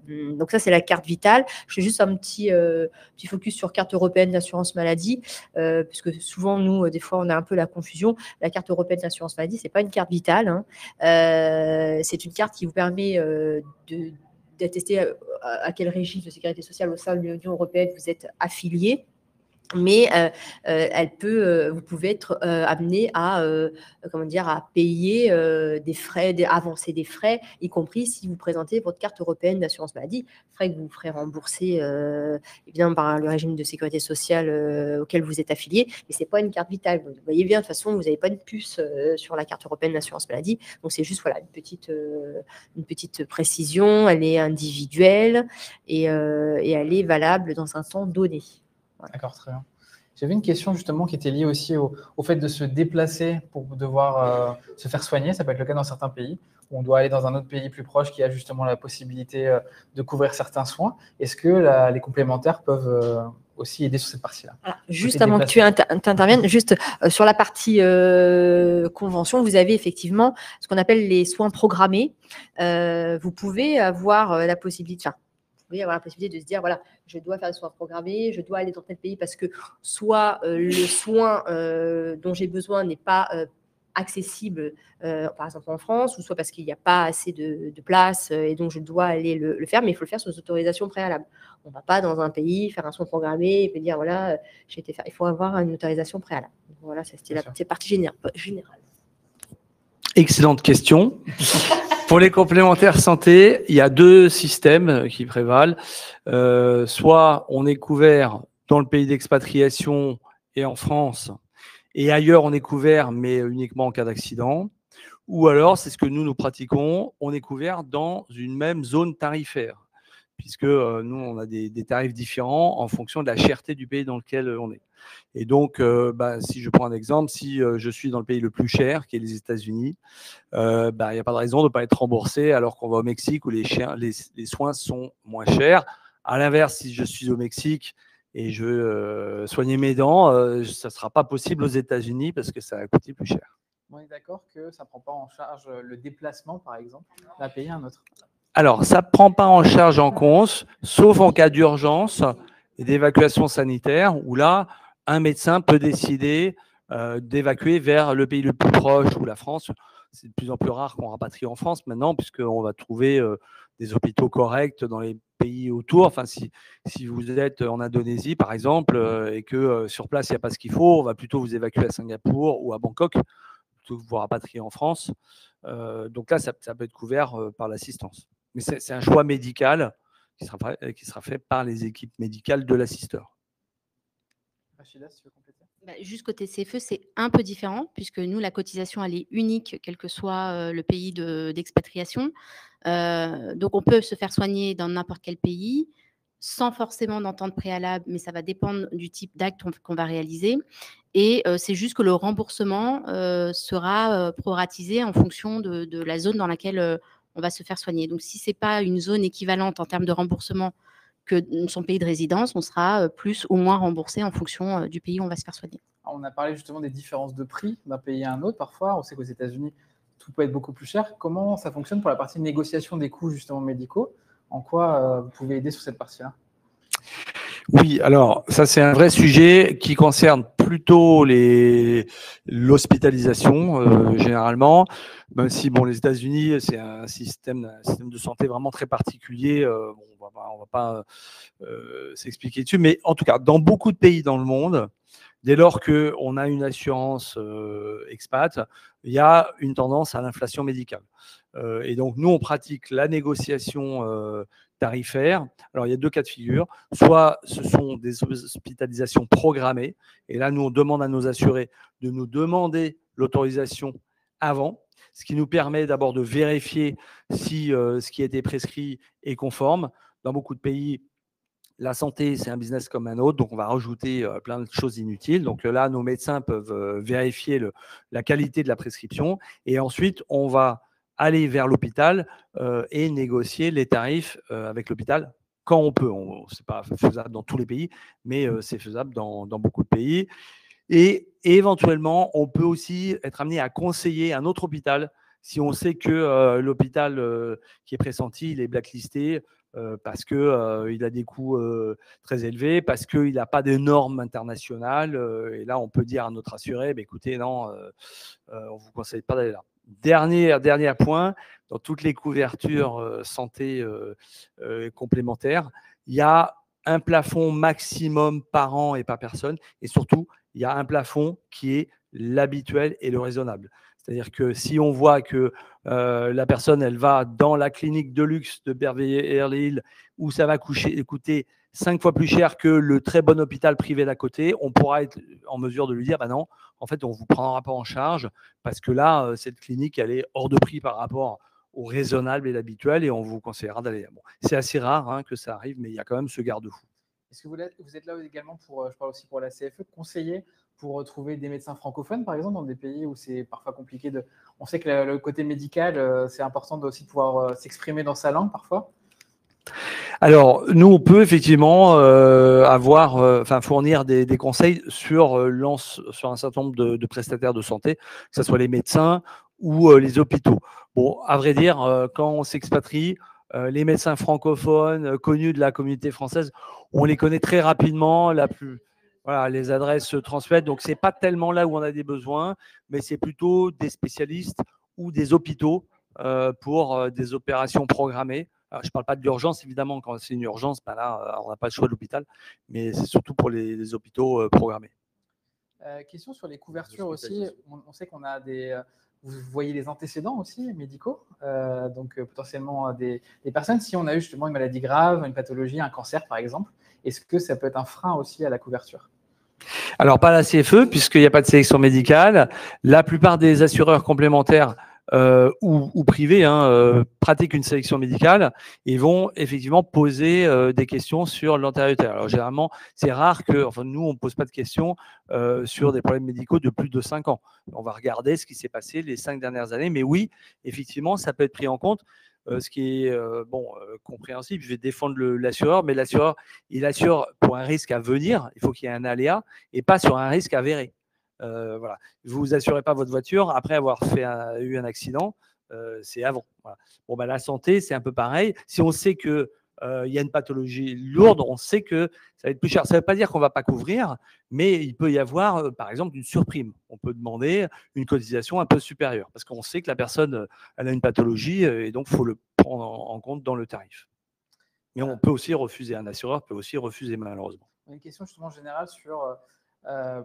Donc ça, c'est la carte vitale. Je fais juste un petit focus sur carte européenne d'assurance maladie, puisque souvent, nous, des fois, on a un peu la confusion. La carte européenne d'assurance maladie, c'est pas une carte vitale, hein. C'est une carte qui vous permet d'attester à quel régime de sécurité sociale au sein de l'Union européenne vous êtes affilié. Mais vous pouvez être amené à payer des frais, avancer des frais, y compris si vous présentez votre carte européenne d'assurance maladie, frais que vous ferez rembourser par le régime de sécurité sociale auquel vous êtes affilié. Mais c'est pas une carte vitale. Vous voyez bien, de toute façon, vous n'avez pas de puce sur la carte européenne d'assurance maladie. Donc c'est juste une petite précision. Elle est individuelle et elle est valable dans un temps donné. Voilà. D'accord, très bien. J'avais une question justement qui était liée aussi au fait de se déplacer pour devoir se faire soigner. Ça peut être le cas dans certains pays où on doit aller dans un autre pays plus proche qui a justement la possibilité de couvrir certains soins. Est-ce que les complémentaires peuvent aussi aider sur cette partie-là ? Alors, juste avant que tu interviennes, juste sur la partie convention, vous avez effectivement ce qu'on appelle les soins programmés. Vous pouvez avoir la possibilité... Vous pouvez avoir la possibilité de se dire, voilà, je dois faire des soins programmés, je dois aller dans tel pays parce que soit le soin dont j'ai besoin n'est pas accessible, par exemple en France, ou soit parce qu'il n'y a pas assez de place et donc je dois aller le faire, mais il faut le faire sous autorisation préalable. On ne va pas dans un pays faire un soin programmé et puis dire, voilà, j'ai été faire. Il faut avoir une autorisation préalable. Donc, voilà, c'est la partie générale. Excellente question. Pour les complémentaires santé, il y a deux systèmes qui prévalent. Soit on est couvert dans le pays d'expatriation et en France, et ailleurs on est couvert, mais uniquement en cas d'accident. Ou alors, c'est ce que nous pratiquons, on est couvert dans une même zone tarifaire, puisque nous, on a des tarifs différents en fonction de la cherté du pays dans lequel on est. Et donc, si je prends un exemple, si je suis dans le pays le plus cher, qui est les États-Unis, il n'y a pas de raison de ne pas être remboursé alors qu'on va au Mexique où les soins sont moins chers. À l'inverse, si je suis au Mexique et je veux soigner mes dents, ça ne sera pas possible aux États-Unis parce que ça va coûter plus cher. On est d'accord que ça ne prend pas en charge le déplacement, par exemple, d'un pays à un autre. Alors, ça ne prend pas en charge en compte, sauf en cas d'urgence et d'évacuation sanitaire, où là, un médecin peut décider d'évacuer vers le pays le plus proche ou la France. C'est de plus en plus rare qu'on rapatrie en France maintenant, puisqu'on va trouver des hôpitaux corrects dans les pays autour. Enfin, si vous êtes en Indonésie, par exemple, et que sur place, il n'y a pas ce qu'il faut, on va plutôt vous évacuer à Singapour ou à Bangkok, plutôt que vous rapatrier en France. Donc là, ça peut être couvert par l'assistance. Mais c'est un choix médical qui sera fait par les équipes médicales de l'assisteur. Rachida, si tu veux compléter. Juste côté CFE, c'est un peu différent, puisque nous, la cotisation, elle est unique, quel que soit le pays d'expatriation. Donc, on peut se faire soigner dans n'importe quel pays, sans forcément d'entente préalable, mais ça va dépendre du type d'acte qu'on va réaliser. Et c'est juste que le remboursement sera proratisé en fonction de la zone dans laquelle on va se faire soigner. Donc, si ce n'est pas une zone équivalente en termes de remboursement que son pays de résidence, on sera plus ou moins remboursé en fonction du pays où on va se faire soigner. On a parlé justement des différences de prix d'un pays à un autre. Parfois, on sait qu'aux États-Unis, tout peut être beaucoup plus cher. Comment ça fonctionne pour la partie négociation des coûts justement médicaux? En quoi vous pouvez aider sur cette partie-là? Oui, alors ça c'est un vrai sujet qui concerne plutôt l'hospitalisation généralement, même si bon les États-Unis c'est un système de santé vraiment très particulier. Bon, on va pas s'expliquer dessus, mais en tout cas dans beaucoup de pays dans le monde, dès lors qu'on a une assurance expat, il y a une tendance à l'inflation médicale. Et donc nous on pratique la négociation tarifaire. Alors, il y a deux cas de figure. Soit ce sont des hospitalisations programmées. Et là, nous, on demande à nos assurés de nous demander l'autorisation avant, ce qui nous permet d'abord de vérifier si ce qui a été prescrit est conforme. Dans beaucoup de pays, la santé, c'est un business comme un autre, donc on va rajouter plein de choses inutiles. Donc là, nos médecins peuvent vérifier la qualité de la prescription. Et ensuite, on va aller vers l'hôpital et négocier les tarifs avec l'hôpital quand on peut. Ce n'est pas faisable dans tous les pays, mais c'est faisable dans beaucoup de pays. Et éventuellement, on peut aussi être amené à conseiller un autre hôpital si on sait que l'hôpital qui est pressenti, il est blacklisté parce qu'il a des coûts très élevés, parce qu'il n'a pas de normes internationales. Et là, on peut dire à notre assuré, écoutez, non, on ne vous conseille pas d'aller là. Dernier point, dans toutes les couvertures santé complémentaires, il y a un plafond maximum par an et par personne. Et surtout, il y a un plafond qui est l'habituel et le raisonnable. C'est-à-dire que si on voit que la personne, elle va dans la clinique de luxe de Beverly Hills où ça va coûter 5 fois plus cher que le très bon hôpital privé d'à côté, on pourra être en mesure de lui dire, non, en fait, on ne vous prendra pas en charge parce que là, cette clinique, elle est hors de prix par rapport au raisonnable et l'habituel et on vous conseillera d'aller. Bon, c'est assez rare que ça arrive, mais il y a quand même ce garde-fou. Est-ce que vous êtes là également pour, je parle aussi pour la CFE, conseiller pour trouver des médecins francophones, par exemple, dans des pays où c'est parfois compliqué de... On sait que le côté médical, c'est important de aussi pouvoir s'exprimer dans sa langue parfois. Alors, nous, on peut effectivement fournir des conseils sur un certain nombre de prestataires de santé, que ce soit les médecins ou les hôpitaux. Bon, à vrai dire, quand on s'expatrie, les médecins francophones connus de la communauté française, on les connaît très rapidement. Les adresses se transmettent. Donc, ce n'est pas tellement là où on a des besoins, mais c'est plutôt des spécialistes ou des hôpitaux pour des opérations programmées. Alors, je ne parle pas de l'urgence, évidemment. Quand c'est une urgence, là, on n'a pas le choix de l'hôpital, mais c'est surtout pour les hôpitaux programmés. Question sur les couvertures aussi. On sait qu'on a vous voyez les antécédents aussi médicaux, donc potentiellement des personnes. Si on a eu justement une maladie grave, une pathologie, un cancer par exemple, est-ce que ça peut être un frein aussi à la couverture? Alors, pas la CFE, puisqu'il n'y a pas de sélection médicale. La plupart des assureurs complémentaires ou privés pratiquent une sélection médicale et vont effectivement poser des questions sur l'antériorité. Alors généralement, c'est rare nous, on ne pose pas de questions sur des problèmes médicaux de plus de 5 ans. On va regarder ce qui s'est passé les 5 dernières années, mais oui, effectivement, ça peut être pris en compte. Ce qui est compréhensible, je vais défendre l'assureur, mais l'assureur, il assure pour un risque à venir, il faut qu'il y ait un aléa, et pas sur un risque avéré. Voilà. Vous assurez pas votre voiture après avoir eu un accident, c'est avant. Voilà. Bon, la santé, c'est un peu pareil. Si on sait que y a une pathologie lourde, on sait que ça va être plus cher. Ça ne veut pas dire qu'on ne va pas couvrir, mais il peut y avoir, par exemple, une surprime. On peut demander une cotisation un peu supérieure parce qu'on sait que la personne elle a une pathologie et donc il faut le prendre en compte dans le tarif. Mais on peut aussi refuser. Un assureur peut aussi refuser, malheureusement. Une question justement générale sur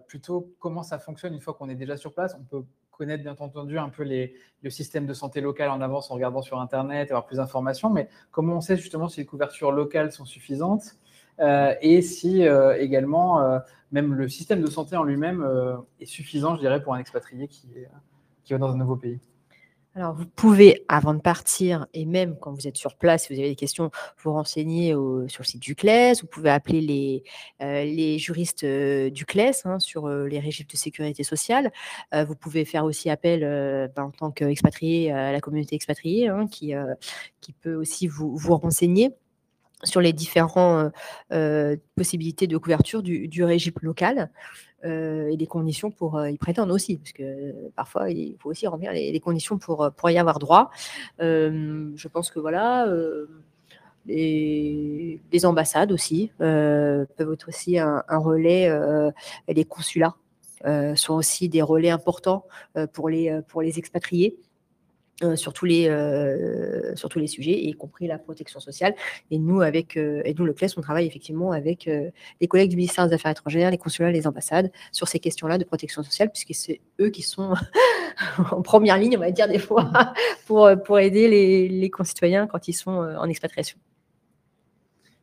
plutôt comment ça fonctionne une fois qu'on est déjà sur place. On peut connaître bien entendu un peu le système de santé local en avance en regardant sur Internet, avoir plus d'informations, mais comment on sait justement si les couvertures locales sont suffisantes et si également même le système de santé en lui-même est suffisant, je dirais, pour un expatrié qui va dans un nouveau pays? Alors, vous pouvez, avant de partir, et même quand vous êtes sur place, si vous avez des questions, vous renseigner sur le site du CLES. Vous pouvez appeler les juristes du CLES sur les régimes de sécurité sociale. Vous pouvez faire aussi appel en tant qu'expatrié à la communauté expatriée qui peut aussi vous renseigner sur les différentes possibilités de couverture du régime local. Et les conditions pour y prétendre aussi, parce que parfois, il faut aussi remplir les conditions pour y avoir droit. Je pense que voilà, les ambassades aussi peuvent être aussi un relais, et les consulats sont aussi des relais importants pour les expatriés. Sur tous les sujets, y compris la protection sociale. Et nous, le CLES, on travaille effectivement avec les collègues du ministère des Affaires étrangères, les consulats, les ambassades, sur ces questions-là de protection sociale, puisque c'est eux qui sont en première ligne, on va dire des fois, pour aider les concitoyens quand ils sont en expatriation.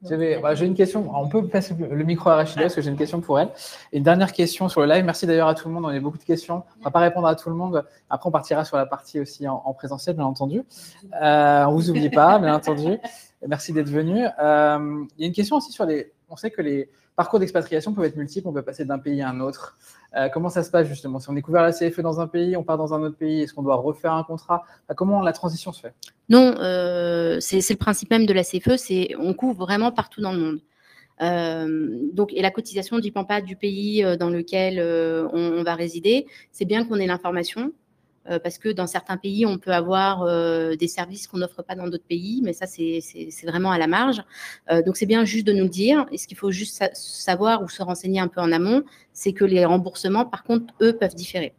J'ai une question. On peut passer le micro à Rachida parce que j'ai une question pour elle. Et une dernière question sur le live. Merci d'ailleurs à tout le monde. On a beaucoup de questions. On ne va pas répondre à tout le monde. Après, on partira sur la partie aussi en présentiel, bien entendu. On ne vous oublie pas, bien entendu. Merci d'être venu. Il y a une question aussi sur les. On sait que les parcours d'expatriation peuvent être multiples. On peut passer d'un pays à un autre. Comment ça se passe justement? Si on découvre la CFE dans un pays, on part dans un autre pays, est-ce qu'on doit refaire un contrat? Comment la transition se fait? Non, c'est le principe même de la CFE, c'est on couvre vraiment partout dans le monde. Et la cotisation ne dépend pas du pays dans lequel on va résider. C'est bien qu'on ait l'information, parce que dans certains pays, on peut avoir des services qu'on n'offre pas dans d'autres pays, mais ça, c'est vraiment à la marge. Donc, c'est bien juste de nous le dire. Et ce qu'il faut juste savoir ou se renseigner un peu en amont, c'est que les remboursements, par contre, eux, peuvent différer.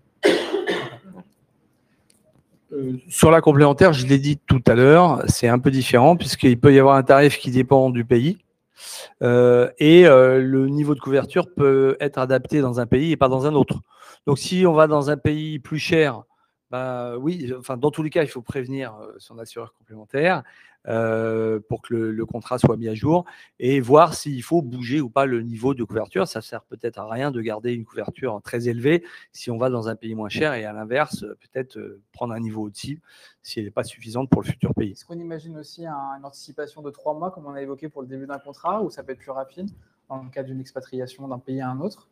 Sur la complémentaire, je l'ai dit tout à l'heure, c'est un peu différent puisqu'il peut y avoir un tarif qui dépend du pays le niveau de couverture peut être adapté dans un pays et pas dans un autre. Donc, si on va dans un pays plus cher, oui, enfin, dans tous les cas, il faut prévenir son assureur complémentaire pour que le contrat soit mis à jour et voir s'il faut bouger ou pas le niveau de couverture. Ça ne sert peut-être à rien de garder une couverture très élevée si on va dans un pays moins cher et à l'inverse, peut-être prendre un niveau au-dessus si elle n'est pas suffisante pour le futur pays. Est-ce qu'on imagine aussi une anticipation de 3 mois, comme on a évoqué pour le début d'un contrat, ou ça peut être plus rapide dans le cas d'une expatriation d'un pays à un autre?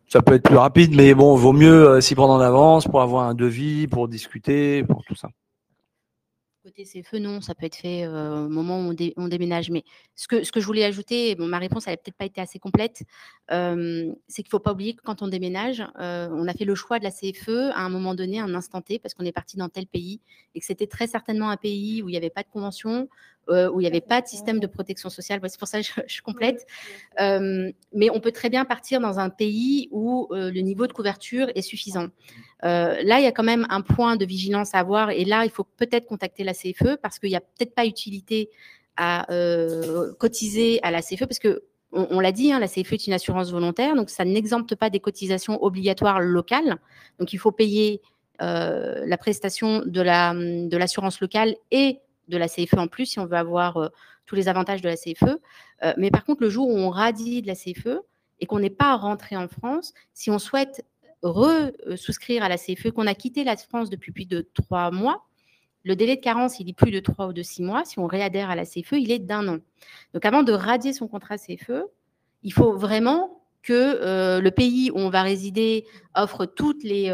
Ça peut être plus rapide, mais bon, vaut mieux s'y prendre en avance pour avoir un devis, pour discuter, pour tout ça. Côté CFE, non, ça peut être fait au moment où on déménage. Mais ce que je voulais ajouter, ma réponse n'a peut-être pas été assez complète, c'est qu'il ne faut pas oublier que quand on déménage, on a fait le choix de la CFE à un moment donné, à un instant T, parce qu'on est parti dans tel pays et que c'était très certainement un pays où il n'y avait pas de convention, où il n'y avait pas de système de protection sociale. C'est pour ça que je complète. Mais on peut très bien partir dans un pays où le niveau de couverture est suffisant. Là, il y a quand même un point de vigilance à avoir et là, il faut peut-être contacter la CFE parce qu'il n'y a peut-être pas utilité à cotiser à la CFE parce que on l'a dit, la CFE est une assurance volontaire, donc ça n'exempte pas des cotisations obligatoires locales. Donc, il faut payer la prestation de l'assurance locale et de la CFE en plus si on veut avoir tous les avantages de la CFE. Mais par contre, le jour où on radie de la CFE et qu'on n'est pas rentré en France, si on souhaite souscrire à la CFE, qu'on a quitté la France depuis plus de 3 mois, le délai de carence, il est plus de 3 ou de 6 mois. Si on réadhère à la CFE, il est d'1 an. Donc, avant de radier son contrat CFE, il faut vraiment que le pays où on va résider offre toutes les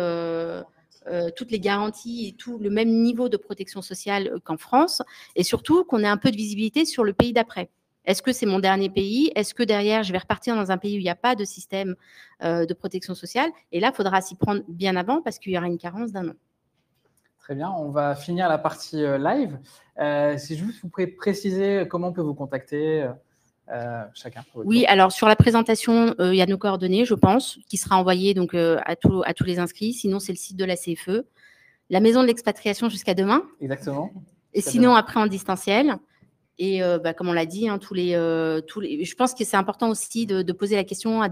garanties et tout le même niveau de protection sociale qu'en France et surtout qu'on ait un peu de visibilité sur le pays d'après. Est-ce que c'est mon dernier pays? Est-ce que derrière, je vais repartir dans un pays où il n'y a pas de système de protection sociale? Et là, il faudra s'y prendre bien avant parce qu'il y aura une carence d'1 an. Très bien. On va finir la partie live. Si juste vous pouvez préciser comment on peut vous contacter chacun. Oui, alors sur la présentation, il y a nos coordonnées, je pense, qui sera envoyée donc, à tous les inscrits. Sinon, c'est le site de la CFE. La maison de l'expatriation jusqu'à demain. Exactement. Et sinon, après en distanciel. Et comme on l'a dit, je pense que c'est important aussi de poser la question à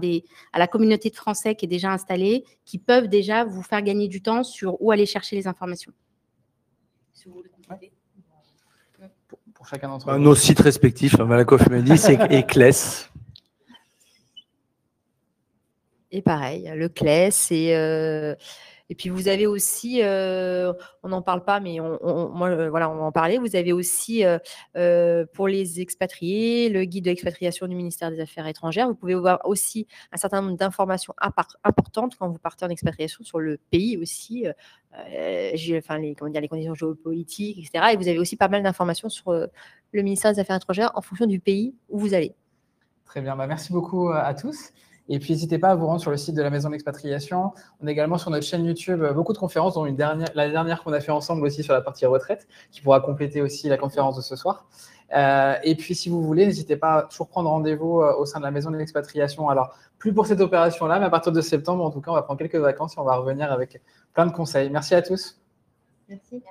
la communauté de Français qui est déjà installée, qui peuvent déjà vous faire gagner du temps sur où aller chercher les informations. Si vous voulez compléter. Pour chacun d'entre vous. Nos sites respectifs, Malakoff Humanis et CLES. Et pareil, le CLES Et puis, vous avez aussi, on n'en parle pas, mais voilà, on va en parler. Vous avez aussi, pour les expatriés, le guide de l'expatriation du ministère des Affaires étrangères. Vous pouvez voir aussi un certain nombre d'informations importantes quand vous partez en expatriation sur le pays aussi, les conditions géopolitiques, etc. Et vous avez aussi pas mal d'informations sur le ministère des Affaires étrangères en fonction du pays où vous allez. Très bien, merci beaucoup à tous. Et puis, n'hésitez pas à vous rendre sur le site de la Maison de l'Expatriation. On a également sur notre chaîne YouTube beaucoup de conférences, dont la dernière qu'on a fait ensemble aussi sur la partie retraite, qui pourra compléter aussi la conférence de ce soir. Et puis, si vous voulez, n'hésitez pas à toujours prendre rendez-vous au sein de la Maison de l'Expatriation. Alors, plus pour cette opération-là, mais à partir de septembre, en tout cas, on va prendre quelques vacances et on va revenir avec plein de conseils. Merci à tous. Merci.